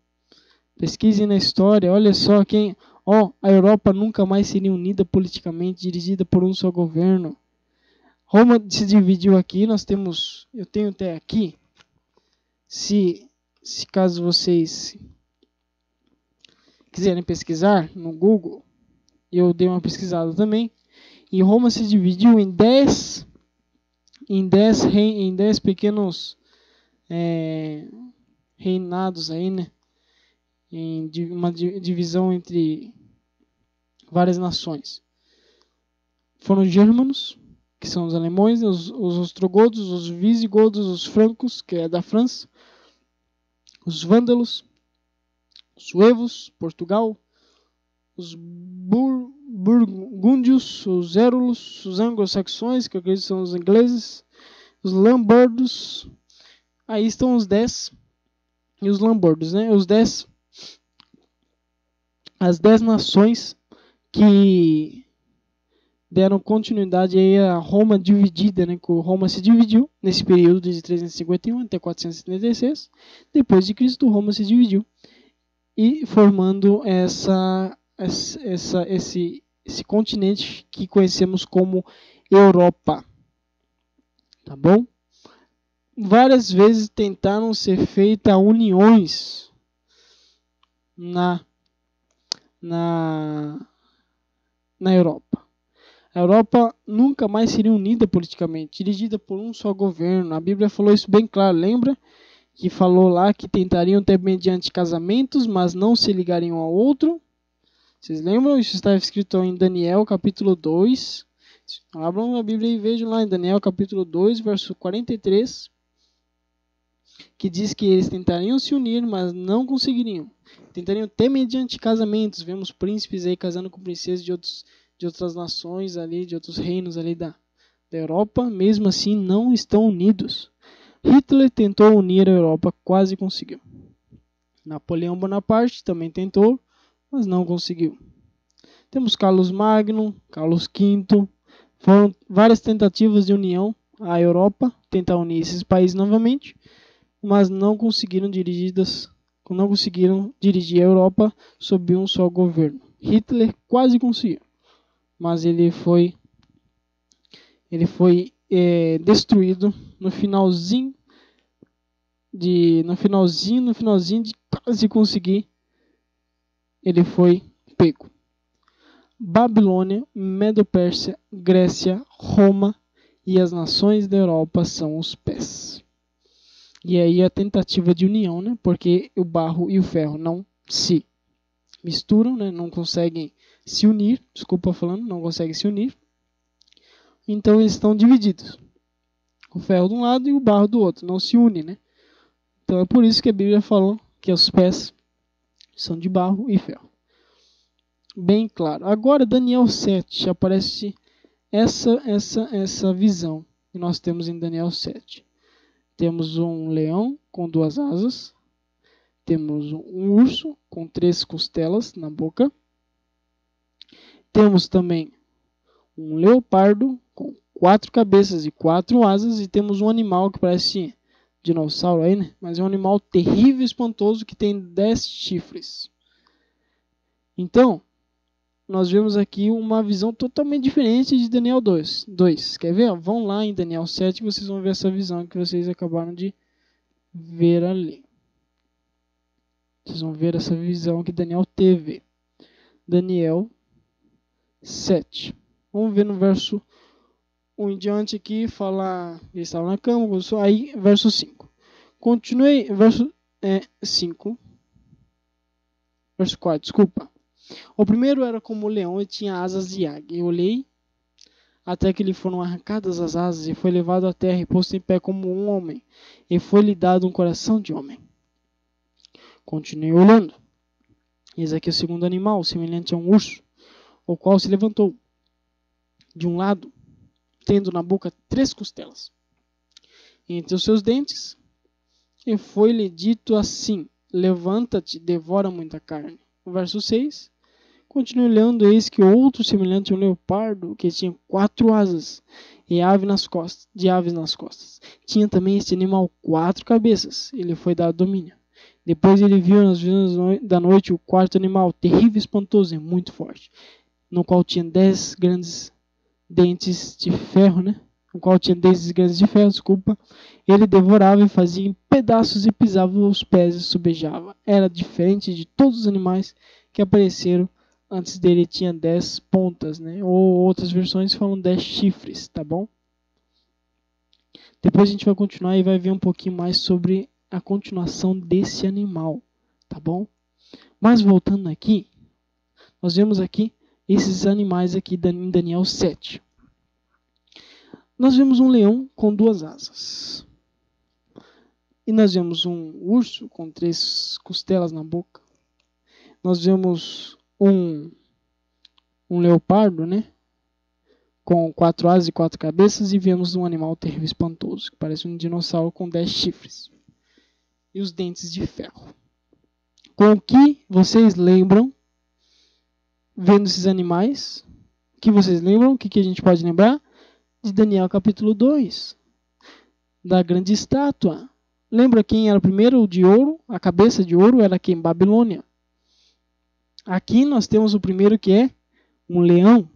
Pesquisem na história, olha só a Europa nunca mais seria unida politicamente, dirigida por um só governo. Roma se dividiu aqui, eu tenho até aqui, se caso vocês quiserem pesquisar no Google, eu dei uma pesquisada também, e Roma se dividiu em 10 pequenos reinados aí, né? Em uma divisão entre várias nações. Foram os germanos, que são os alemães, os ostrogodos, os visigodos, os francos, que é da França, os vândalos, os suevos, Portugal, os burgúndios, os érulos, os anglo-saxões, que eu acredito que são os ingleses, os lambardos, aí estão os 10, e os lambardos, né? As 10 nações que deram continuidade aí a Roma dividida, né? Que Roma se dividiu nesse período de 351 até 476 depois de Cristo. Roma se dividiu e formando esse continente que conhecemos como Europa, tá bom? Várias vezes tentaram ser feitas uniões na Europa. A Europa nunca mais seria unida politicamente, dirigida por um só governo. A Bíblia falou isso bem claro, lembra? Que falou lá que tentariam ter mediante casamentos, mas não se ligariam ao outro. Vocês lembram? Isso está escrito em Daniel capítulo 2. Abram a Bíblia e vejam lá em Daniel capítulo 2, verso 43. Que diz que eles tentariam se unir, mas não conseguiriam. Tentariam ter mediante casamentos. Vemos príncipes aí casando com princesas de outras nações ali, de outros reinos ali da Europa. Mesmo assim, não estão unidos. Hitler tentou unir a Europa, quase conseguiu. Napoleão Bonaparte também tentou, mas não conseguiu. Temos Carlos Magno, Carlos V. Foram várias tentativas de união à Europa, tentar unir esses países novamente, mas não conseguiram dirigir a Europa sob um só governo. Hitler quase conseguiu, mas ele foi destruído no finalzinho de quase conseguir. Ele foi pego. Babilônia, Medo-Pérsia, Grécia, Roma e as nações da Europa são os pés. E aí a tentativa de união, né? Porque o barro e o ferro não se misturam, né? Não conseguem se unir. Desculpa falando, não conseguem se unir. Então eles estão divididos. O ferro de um lado e o barro do outro. Não se unem, né? Então é por isso que a Bíblia falou que os pés são de barro e ferro. Bem claro. Agora, Daniel 7, aparece essa visão que nós temos em Daniel 7. Temos um leão com 2 asas. Temos um urso com 3 costelas na boca. Temos também um leopardo com 4 cabeças e 4 asas. E temos um animal que parece dinossauro aí, né? Mas é um animal terrível e espantoso que tem 10 chifres. Então, nós vemos aqui uma visão totalmente diferente de Daniel 2. Quer ver? Vão lá em Daniel 7 e vocês vão ver essa visão que vocês acabaram de ver ali. Vocês vão ver essa visão que Daniel teve. Daniel 7. Vamos ver no verso 1 em diante aqui, fala, ele estava na cama, aí verso 5. Continuei, verso 5. Verso 4, desculpa. O primeiro era como o leão e tinha asas de águia. Eu olhei até que lhe foram arrancadas as asas e foi levado à terra e posto em pé como um homem. E foi-lhe dado um coração de homem. Continuei olhando. Eis aqui o segundo animal, semelhante a um urso, o qual se levantou de um lado, tendo na boca 3 costelas entre os seus dentes, e foi-lhe dito assim: levanta-te, devora muita carne. No verso 6. Continuei olhando, eis que outro semelhante a um leopardo, que tinha 4 asas e de aves nas costas. Tinha também este animal 4 cabeças, ele foi dado domínio. Depois ele viu nas visões da noite o 4º animal, terrível e espantoso e muito forte, no qual tinha 10 grandes dentes de ferro, né? Ele devorava e fazia em pedaços e pisava os pés e subejava. Era diferente de todos os animais que apareceram antes dele. Tinha 10 pontas, né? Ou outras versões falam 10 chifres, tá bom? Depois a gente vai continuar e vai ver um pouquinho mais sobre a continuação desse animal, tá bom? Mas voltando aqui, nós vemos aqui esses animais aqui em Daniel 7. Nós vemos um leão com 2 asas. E nós vemos um urso com 3 costelas na boca. Nós vemos um leopardo, né? Com 4 asas e 4 cabeças. E vemos um animal terrível espantoso, que parece um dinossauro com 10 chifres. E os dentes de ferro. Com o que vocês lembram, vendo esses animais? O que vocês lembram? O que a gente pode lembrar? De Daniel capítulo 2. Da grande estátua. Lembra quem era o primeiro de ouro? A cabeça de ouro era quem? Babilônia. Aqui nós temos o primeiro que é um leão.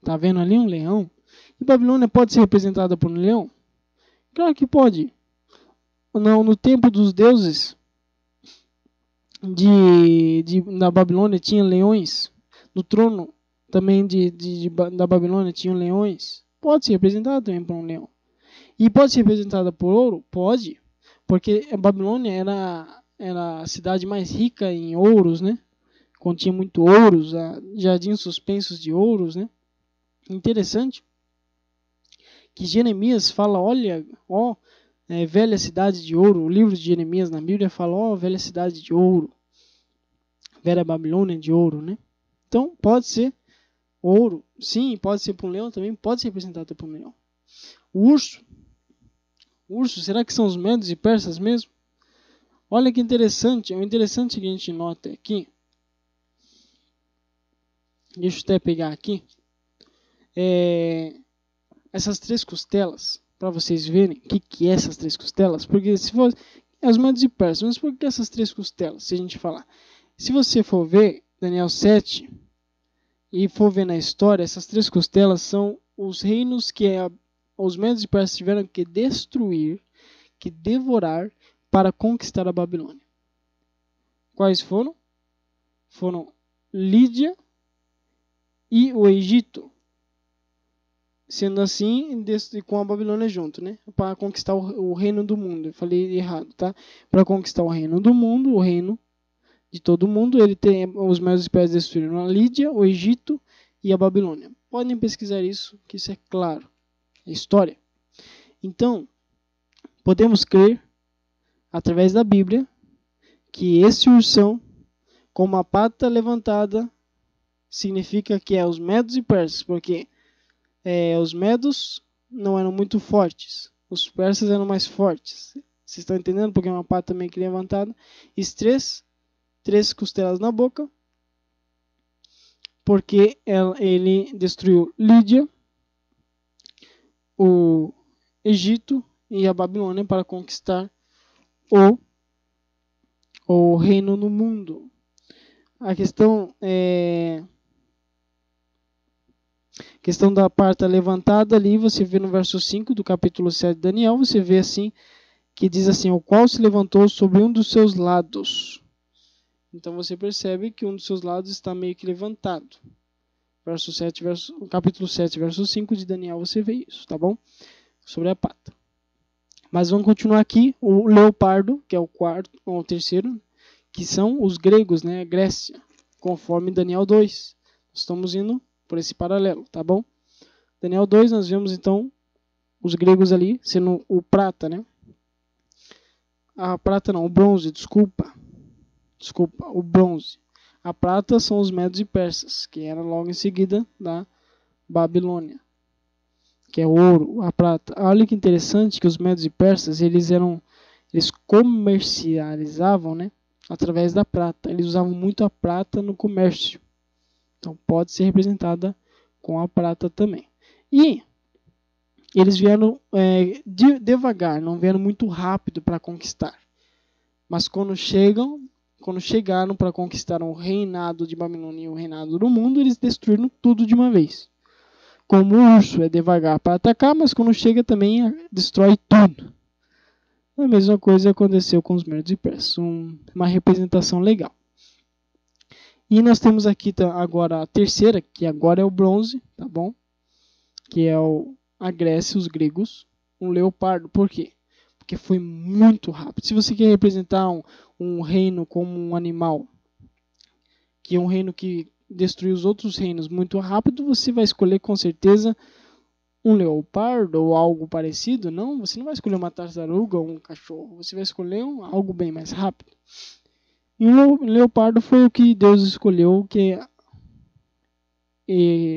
Tá vendo ali um leão? E Babilônia pode ser representada por um leão? Claro que pode. Não, no tempo dos deuses da Babilônia tinha leões. No trono também da Babilônia tinham leões. Pode ser representada também por um leão. E pode ser representada por ouro? Pode. Porque a Babilônia era a cidade mais rica em ouros, né? Continha muito ouros, jardins suspensos de ouros, né? Interessante que Jeremias fala, olha, velha cidade de ouro. O livro de Jeremias na Bíblia fala, velha cidade de ouro. Velha Babilônia de ouro, né? Então, pode ser ouro. Sim, pode ser por um leão também. Pode ser representado por um leão. O urso, será que são os medos e persas mesmo? Olha que interessante. O interessante que a gente nota aqui Deixa eu até pegar aqui. Essas 3 costelas, para vocês verem o que é essas 3 costelas. Porque se for os Medos e Persas, mas por que essas 3 costelas? Se a gente falar, se você for ver Daniel 7 e for ver na história, essas 3 costelas são os reinos que os Medos e Persas tiveram que destruir, que devorar para conquistar a Babilônia. Quais foram? Foram Lídia e o Egito. Sendo assim, com a Babilônia junto, né? Para conquistar o reino do mundo. Eu falei errado, tá? Para conquistar o reino do mundo, o reino de todo mundo, os Medos e Persas destruíram a Lídia, o Egito e a Babilônia. Podem pesquisar isso, que isso é claro. É história. Então, podemos crer, através da Bíblia, que esse ursão, com uma pata levantada, significa que é os Medos e Persas, porque os Medos não eram muito fortes, os persas eram mais fortes. Vocês estão entendendo? Porque é uma pata meio que levantada. E 3 costelas na boca, porque ele destruiu Lídia, o Egito e a Babilônia para conquistar o reino no mundo. A questão da parte levantada ali, você vê no verso 5 do capítulo 7 de Daniel, você vê assim, que diz assim, o qual se levantou sobre um dos seus lados. Então você percebe que um dos seus lados está meio que levantado. Capítulo 7, verso 5 de Daniel, você vê isso, tá bom? Sobre a pata. Mas vamos continuar aqui, o leopardo, que é o terceiro, que são os gregos, né, a Grécia, conforme Daniel 2. Estamos indo por esse paralelo, tá bom? Daniel 2, nós vemos então os gregos ali sendo o prata, né? A prata não, o bronze, desculpa, o bronze. A prata são os Medos e Persas, que era logo em seguida da Babilônia, que é o ouro, a prata. Olha que interessante que os Medos e Persas, eles comercializavam, né, através da prata. Eles usavam muito a prata no comércio. Então pode ser representada com a prata também. E eles vieram devagar, não vieram muito rápido para conquistar. Mas quando chegaram para conquistar o reinado de Babilônia e o reinado do mundo, eles destruíram tudo de uma vez. Como o urso é devagar para atacar, mas quando chega também destrói tudo. A mesma coisa aconteceu com os Medos e Persas. Uma representação legal. E nós temos aqui agora a terceira, que agora é o bronze, tá bom? Que é a Grécia, os gregos, um leopardo. Por quê? Porque foi muito rápido. Se você quer representar um reino como um animal, que é um reino que destruiu os outros reinos muito rápido, você vai escolher com certeza um leopardo ou algo parecido. Não, você não vai escolher uma tartaruga ou um cachorro. Você vai escolher algo bem mais rápido. E o leopardo foi o que Deus escolheu,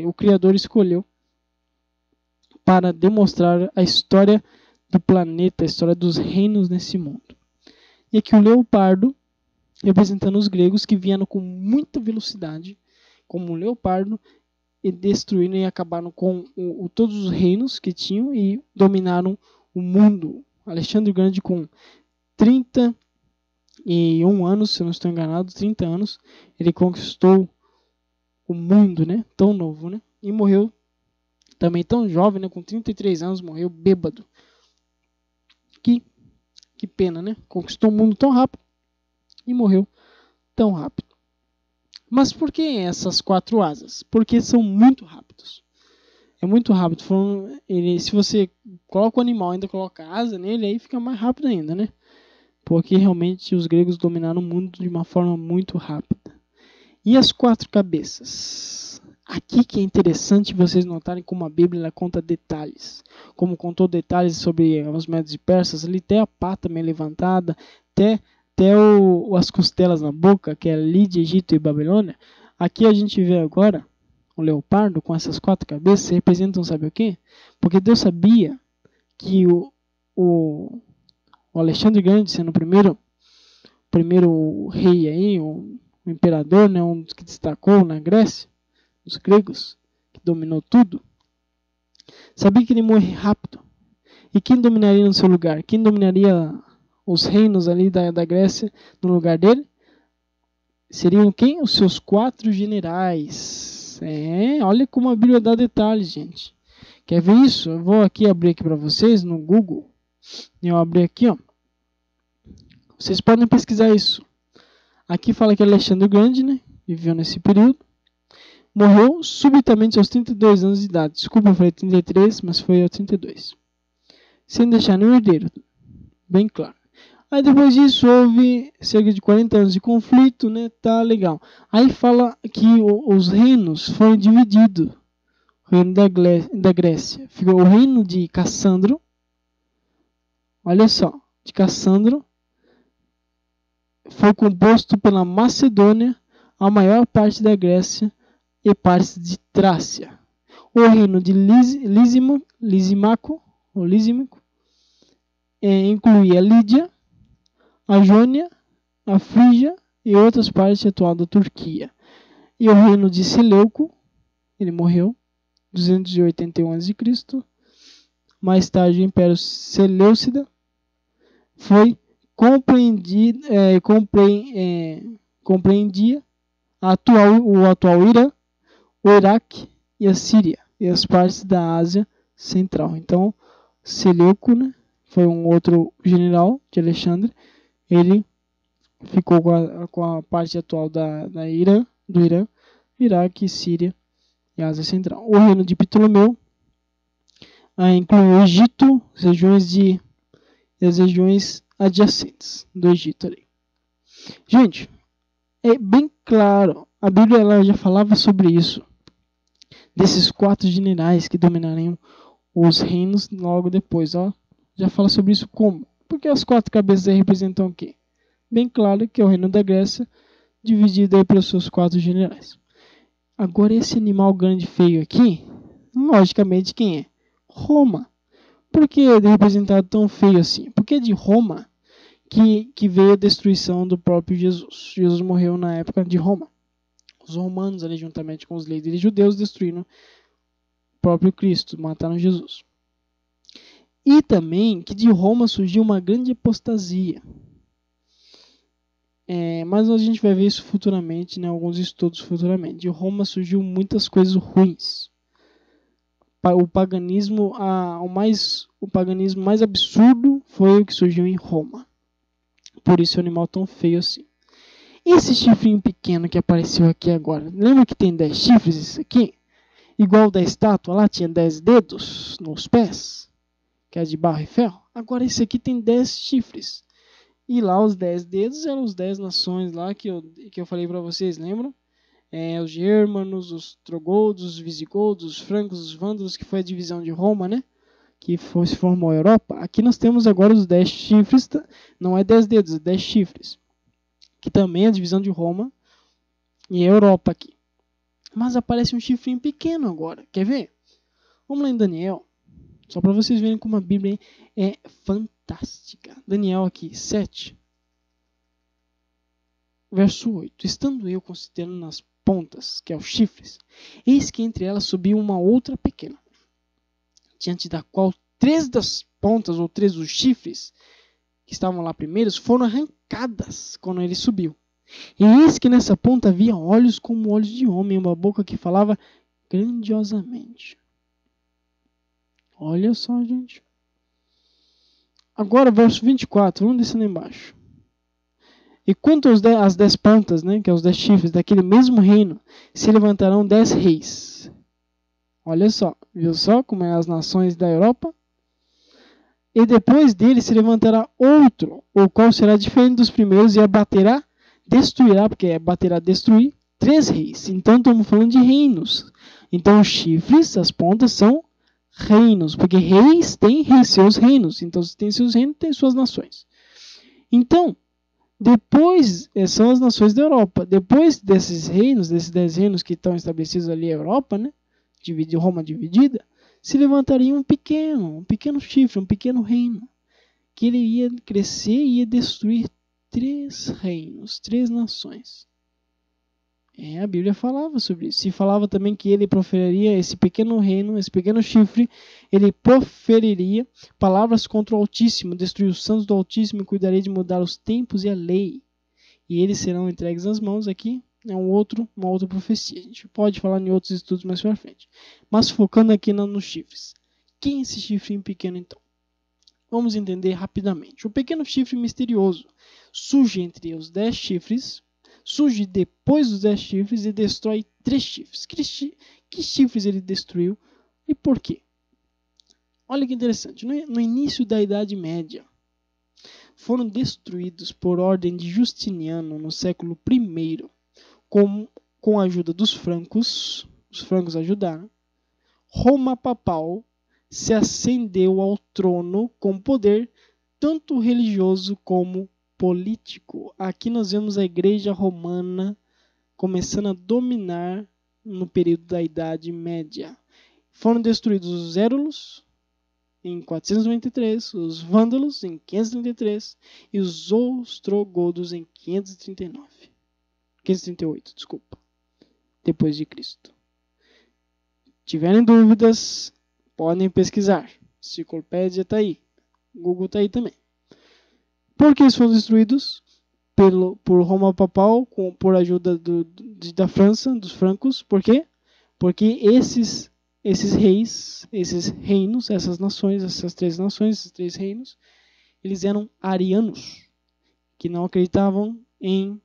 o Criador escolheu para demonstrar a história do planeta, a história dos reinos nesse mundo. E aqui o leopardo, representando os gregos que vieram com muita velocidade, como um leopardo, e destruíram e acabaram com todos os reinos que tinham e dominaram o mundo. Alexandre o Grande, com 31 anos, se eu não estou enganado, 30 anos, ele conquistou o mundo, né? Tão novo, né? E morreu também tão jovem, né? Com 33 anos, morreu bêbado. Que pena, né? Conquistou o mundo tão rápido e morreu tão rápido. Mas por que essas 4 asas? Porque são muito rápidos. É muito rápido. Se você coloca o animal e ainda coloca asa nele, aí fica mais rápido ainda, né? Porque realmente os gregos dominaram o mundo de uma forma muito rápida. E as 4 cabeças? Aqui que é interessante vocês notarem como a Bíblia conta detalhes. Como contou detalhes sobre os Medos e Persas, ali até a pata meio levantada, até as costelas na boca, que é Lídia, Egito e Babilônia. Aqui a gente vê agora o leopardo com essas 4 cabeças, representam sabe o quê? Porque Deus sabia que o Alexandre Grande, sendo o primeiro rei aí, o imperador, né, um dos que destacou na Grécia, os gregos, que dominou tudo, sabia que ele ia morrer rápido. E quem dominaria no seu lugar? Quem dominaria os reinos ali da Grécia no lugar dele? Seriam quem? Os seus 4 generais. Olha como a Bíblia dá detalhes, gente. Quer ver isso? Eu vou abrir aqui para vocês no Google. Eu abri aqui, ó. Vocês podem pesquisar isso. Aqui fala que Alexandre o Grande, né, viveu nesse período. Morreu subitamente aos 32 anos de idade. Desculpa, eu falei 33, mas foi aos 32. Sem deixar nenhum herdeiro. Bem claro. Aí depois disso houve cerca de 40 anos de conflito, né? Tá legal. Aí fala que os reinos foram divididos. O reino da Grécia. Ficou o reino de Cassandro. Olha só, de Cassandro. Foi composto pela Macedônia, a maior parte da Grécia e partes de Trácia. O reino de Lisímaco incluía Lídia, a Jônia, a Frígia e outras partes atual da Turquia. E o reino de Seleuco, ele morreu 281 a.C. Mais tarde o Império Seleucida foi compreendia o atual Irã, o Iraque e a Síria e as partes da Ásia Central. Então, Seleuco, né, foi um outro general de Alexandre. Ele ficou com a parte atual do Irã, Iraque, Síria e Ásia Central. O reino de Ptolomeu inclui o Egito, as regiões adjacentes do Egito ali. Gente, é bem claro, a Bíblia ela já falava sobre isso, desses 4 generais que dominariam os reinos logo depois, ó. Já fala sobre isso como? Porque as 4 cabeças aí representam o quê? Bem claro que é o reino da Grécia, dividido aí pelos seus 4 generais. Agora esse animal grande feio aqui, logicamente quem é? Roma. Por que ele é representado tão feio assim? Porque é de Roma que veio a destruição do próprio Jesus. Jesus morreu na época de Roma. Os romanos ali juntamente com os líderes judeus destruíram o próprio Cristo, mataram Jesus. E também que de Roma surgiu uma grande apostasia. Mas a gente vai ver isso futuramente, né, alguns estudos futuramente. De Roma surgiu muitas coisas ruins. O paganismo mais absurdo foi o que surgiu em Roma. Por isso é um animal tão feio assim. E esse chifrinho pequeno que apareceu aqui agora? Lembra que tem 10 chifres isso aqui? Igual da estátua lá tinha 10 dedos nos pés, que é de barro e ferro. Agora esse aqui tem 10 chifres. E lá os 10 dedos eram os 10 nações lá que eu falei para vocês, lembram? Os gérmanos, os trogodos, os visigodos, os francos, os vândalos, que foi a divisão de Roma, né? Que se formou a Europa. Aqui nós temos agora os 10 chifres, não é 10 dedos, é 10 chifres. Que também é a divisão de Roma e a Europa aqui. Mas aparece um chifrinho pequeno agora, quer ver? Vamos lá em Daniel, só para vocês verem como a Bíblia é fantástica. Daniel aqui, 7. Verso 8. Estando eu considerando nas pontas, que é os chifres, eis que entre elas subiu uma outra pequena, diante da qual 3 das pontas, ou 3 dos chifres, que estavam lá primeiros, foram arrancadas quando ele subiu. E eis que nessa ponta havia olhos como olhos de homem, uma boca que falava grandiosamente. Olha só, gente. Agora, verso 24, vamos descer lá embaixo. E quanto às 10 pontas, né, que é os 10 chifres daquele mesmo reino, se levantarão 10 reis. Olha só, viu só como é as nações da Europa? E depois dele se levantará outro, o qual será diferente dos primeiros e abaterá, destruirá, porque é baterá, destruir, 3 reis. Então estamos falando de reinos. Então os chifres, as pontas, são reinos, porque reis têm seus reinos. Então se tem seus reinos, tem suas nações. Então, depois são as nações da Europa. Depois desses reinos, desses 10 reinos que estão estabelecidos ali na Europa, né, Roma dividida, se levantaria um pequeno chifre, um pequeno reino, que ele ia crescer e ia destruir 3 reinos, 3 nações. A Bíblia falava sobre isso. E falava também que ele proferiria esse pequeno reino, esse pequeno chifre, ele proferiria palavras contra o Altíssimo, destruir os santos do Altíssimo e cuidaria de mudar os tempos e a lei. E eles serão entregues nas mãos aqui. É uma outra profecia. A gente pode falar em outros estudos mais pra frente. Mas focando aqui nos chifres. Quem é esse chifre pequeno então? Vamos entender rapidamente. O pequeno chifre misterioso surge entre os 10 chifres, surge depois dos 10 chifres e destrói 3 chifres. Que chifres ele destruiu e por quê? Olha que interessante. No início da Idade Média, foram destruídos por ordem de Justiniano no século I, com a ajuda dos francos. Os francos ajudaram. Roma papal se ascendeu ao trono com poder tanto religioso como político. Aqui nós vemos a Igreja Romana começando a dominar no período da Idade Média. Foram destruídos os érulos em 493, os vândalos em 533 e os ostrogodos em 538, depois de Cristo. Tiverem dúvidas, podem pesquisar. Enciclopédia está aí. Google está aí também. Por que eles foram destruídos? Por Roma papal, por ajuda da França, dos francos. Por quê? Porque esses reis, esses reinos, essas nações, essas 3 nações, esses 3 reinos, eles eram arianos, que não acreditavam em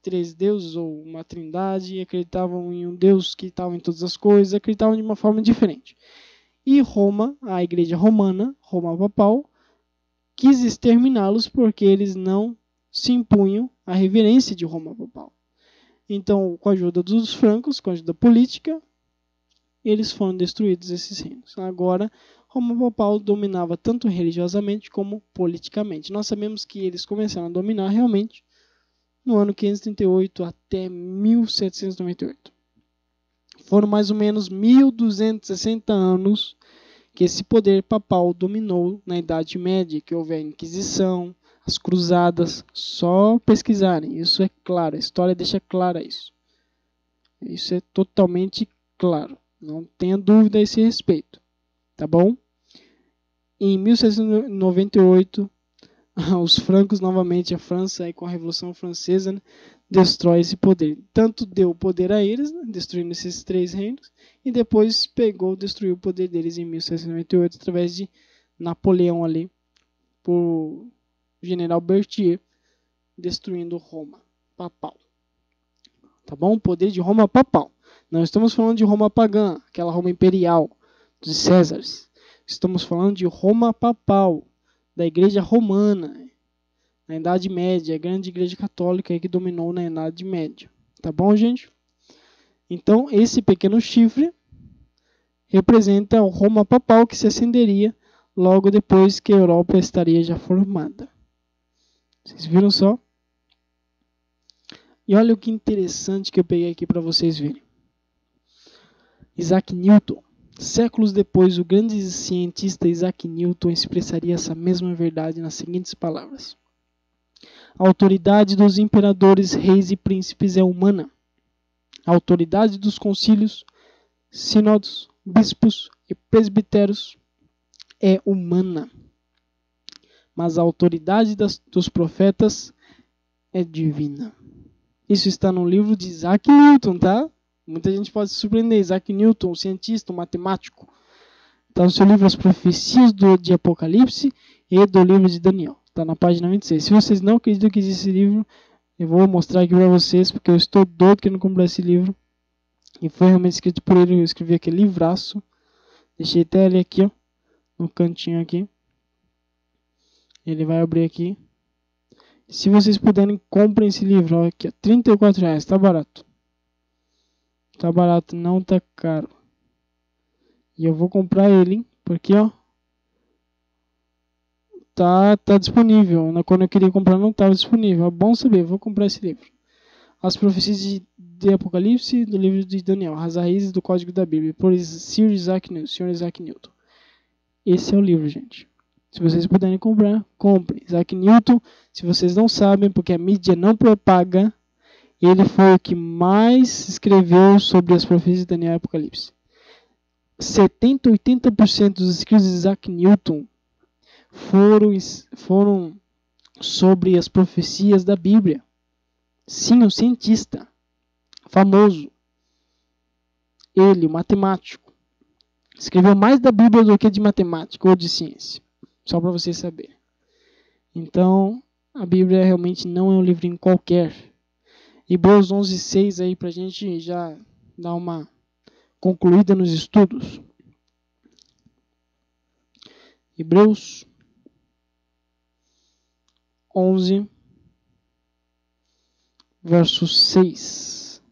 3 deuses ou uma trindade, acreditavam em um Deus que estava em todas as coisas, acreditavam de uma forma diferente. E Roma, a igreja romana, Roma papal, quis exterminá-los porque eles não se impunham à reverência de Roma papal. Então, com a ajuda dos francos, com a ajuda política, eles foram destruídos, esses reinos. Agora, Roma papal dominava tanto religiosamente como politicamente. Nós sabemos que eles começaram a dominar realmente no ano 538 até 1798. Foram mais ou menos 1260 anos que esse poder papal dominou na Idade Média, que houve a Inquisição, as Cruzadas. Só pesquisarem, isso é claro, a história deixa clara isso. Isso é totalmente claro, não tenha dúvida a esse respeito, tá bom? Em 1798, os francos, novamente a França, aí com a Revolução Francesa, né, destrói esse poder. Tanto deu poder a eles, né, destruindo esses 3 reinos, e depois destruiu o poder deles em 1798 através de Napoleão ali, por general Berthier, destruindo Roma papal. Tá bom? O poder de Roma papal. Não estamos falando de Roma pagã, aquela Roma imperial dos Césares. Estamos falando de Roma papal, da Igreja Romana, na Idade Média, a grande Igreja Católica que dominou na Idade Média. Tá bom, gente? Então, esse pequeno chifre representa o Roma papal que se acenderia logo depois que a Europa estaria já formada. Vocês viram só? E olha o que interessante que eu peguei aqui para vocês verem. Isaac Newton. Séculos depois, o grande cientista Isaac Newton expressaria essa mesma verdade nas seguintes palavras: a autoridade dos imperadores, reis e príncipes é humana. A autoridade dos concílios, sínodos, bispos e presbíteros é humana. Mas a autoridade dos profetas é divina. Isso está no livro de Isaac Newton, tá? Muita gente pode se surpreender. Isaac Newton, um cientista, um matemático. Está no seu livro As Profecias de Apocalipse e do livro de Daniel. Está na página 26. Se vocês não acreditam que existe esse livro, eu vou mostrar aqui para vocês, porque eu estou doido querendo comprar esse livro. E foi realmente escrito por ele. Eu escrevi aquele livraço. Deixei até ele aqui, ó, no cantinho aqui. Ele vai abrir aqui. Se vocês puderem, comprem esse livro. Ó, aqui, ó, R$34. Está barato. Tá barato, não tá caro. E eu vou comprar ele, hein? Porque, ó, tá disponível. Quando eu queria comprar não estava disponível. É bom saber, vou comprar esse livro. As Profecias de Apocalipse, do livro de Daniel. As Raízes do Código da Bíblia, por Sr. Isaac Newton. Esse é o livro, gente. Se vocês puderem comprar, comprem. Isaac Newton, se vocês não sabem, porque a mídia não propaga, Ele foi o que mais escreveu sobre as profecias de Daniel e Apocalipse. 70, 80% dos escritos de Isaac Newton foram sobre as profecias da Bíblia. Sim, um cientista famoso. Ele, o matemático, escreveu mais da Bíblia do que de matemática ou de ciência. Só para vocês saberem. Então, a Bíblia realmente não é um livrinho qualquer. Hebreus 11:6 aí para a gente já dar uma concluída nos estudos. Hebreus 11, verso 6.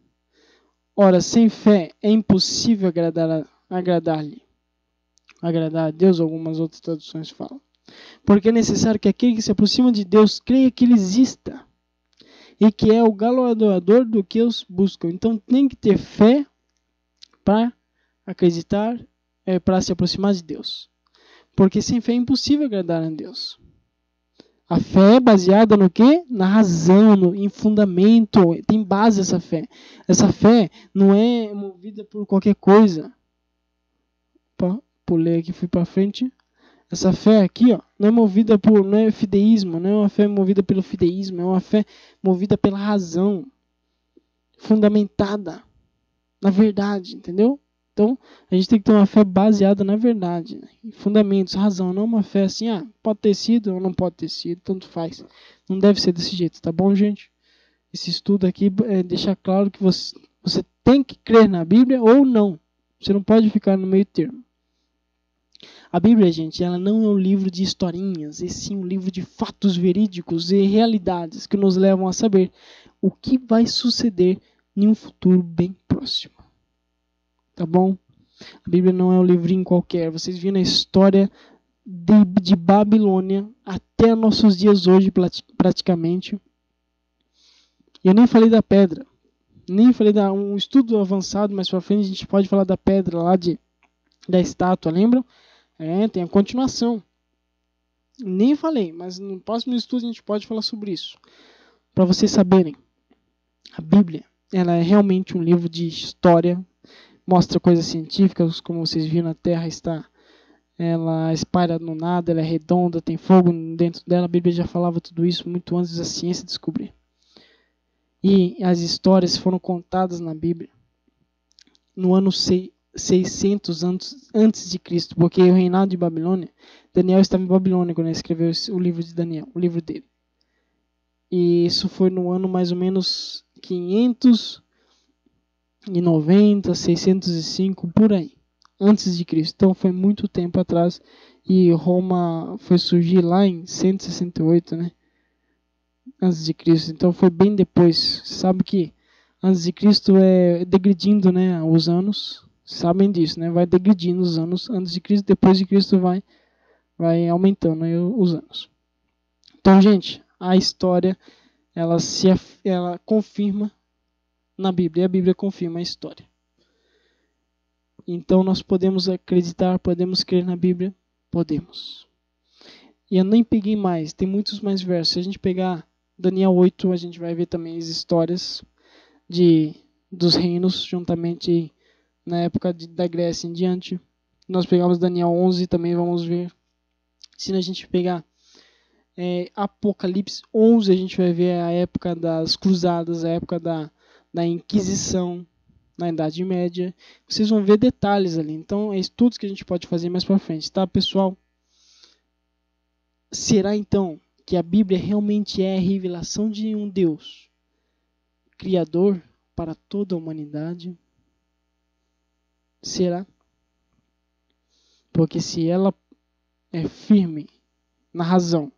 Ora, sem fé é impossível agradar-lhe. Agradar a Deus, algumas outras traduções falam. Porque é necessário que aquele que se aproxima de Deus creia que Ele exista e que é o galardoador do que os buscam. Então tem que ter fé para acreditar, para se aproximar de Deus. Porque sem fé é impossível agradar a Deus. A fé é baseada no quê? Na razão, em fundamento. Tem base essa fé. Essa fé não é movida por qualquer coisa. Opa, pulei aqui, fui para frente. Essa fé aqui, ó, não é movida por, não é fideísmo, não é uma fé movida pelo fideísmo, é uma fé movida pela razão, fundamentada na verdade, entendeu? Então, a gente tem que ter uma fé baseada na verdade, né? Em fundamentos, razão, não uma fé assim, pode ter sido ou não pode ter sido, tanto faz. Não deve ser desse jeito, tá bom, gente? Esse estudo aqui deixa claro que você tem que crer na Bíblia ou não. Você não pode ficar no meio termo. A Bíblia, gente, ela não é um livro de historinhas, e sim um livro de fatos verídicos e realidades que nos levam a saber o que vai suceder em um futuro bem próximo. Tá bom? A Bíblia não é um livrinho qualquer. Vocês viram a história de Babilônia até nossos dias hoje, praticamente. E eu nem falei da pedra. Nem falei um estudo avançado, mais pra frente a gente pode falar da pedra lá da estátua, lembram? Tem a continuação. Nem falei, mas no próximo estudo a gente pode falar sobre isso. Para vocês saberem, a Bíblia, ela é realmente um livro de história. Mostra coisas científicas, como vocês viram, a Terra ela espalha no nada, ela é redonda, tem fogo dentro dela. A Bíblia já falava tudo isso muito antes da ciência descobrir. E as histórias foram contadas na Bíblia no ano 600 antes de Cristo, porque o reinado de Babilônia, Daniel estava em Babilônia quando ele escreveu o livro de Daniel, o livro dele. E isso foi no ano mais ou menos 590, 605, por aí, antes de Cristo. Então foi muito tempo atrás. E Roma foi surgir lá em 168, né? Antes de Cristo. Então foi bem depois. Você sabe que antes de Cristo é degredindo, né, os anos. Sabem disso, né? Vai degredindo os anos antes de Cristo, depois de Cristo vai aumentando, né, os anos. Então, gente, a história ela confirma na Bíblia, e a Bíblia confirma a história. Então nós podemos acreditar, podemos crer na Bíblia, podemos. E eu nem peguei mais, tem muitos mais versos. Se a gente pegar Daniel 8, a gente vai ver também as histórias dos reinos, juntamente na época da Grécia em diante. Nós pegamos Daniel 11, também vamos ver. Se a gente pegar Apocalipse 11, a gente vai ver a época das cruzadas, a época da Inquisição, na Idade Média. Vocês vão ver detalhes ali. Então, é estudos que a gente pode fazer mais para frente, tá, pessoal? Será, então, que a Bíblia realmente é a revelação de um Deus Criador para toda a humanidade? Será? Porque se ela é firme na razão,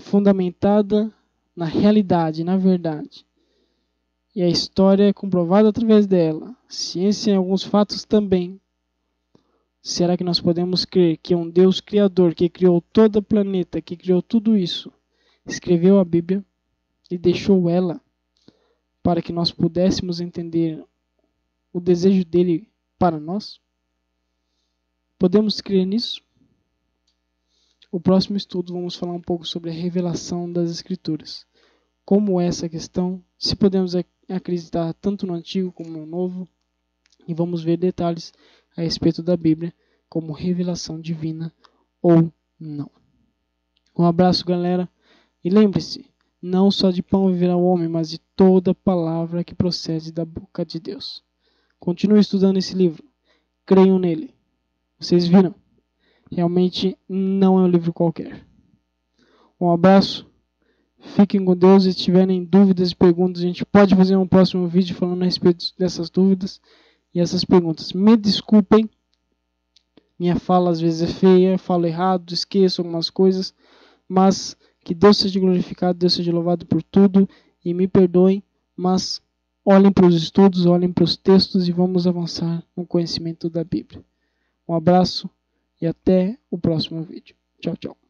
fundamentada na realidade, na verdade, e a história é comprovada através dela, ciência em alguns fatos também, será que nós podemos crer que um Deus Criador, que criou todo o planeta, que criou tudo isso, escreveu a Bíblia e deixou ela para que nós pudéssemos entender o desejo dele para nós? Podemos crer nisso? O próximo estudo vamos falar um pouco sobre a revelação das Escrituras. como é essa questão, se podemos acreditar tanto no Antigo como no Novo, e vamos ver detalhes a respeito da Bíblia como revelação divina ou não. Um abraço, galera, e lembre-se, não só de pão viverá o homem, mas de toda palavra que procede da boca de Deus. Continue estudando esse livro, creiam nele. Vocês viram? Realmente não é um livro qualquer. Um abraço, fiquem com Deus, e se tiverem dúvidas e perguntas, a gente pode fazer um próximo vídeo falando a respeito dessas dúvidas e essas perguntas. Me desculpem, minha fala às vezes é feia, falo errado, esqueço algumas coisas, mas que Deus seja glorificado, Deus seja louvado por tudo, e me perdoem, mas olhem para os estudos, olhem para os textos e vamos avançar no conhecimento da Bíblia. Um abraço e até o próximo vídeo. Tchau, tchau.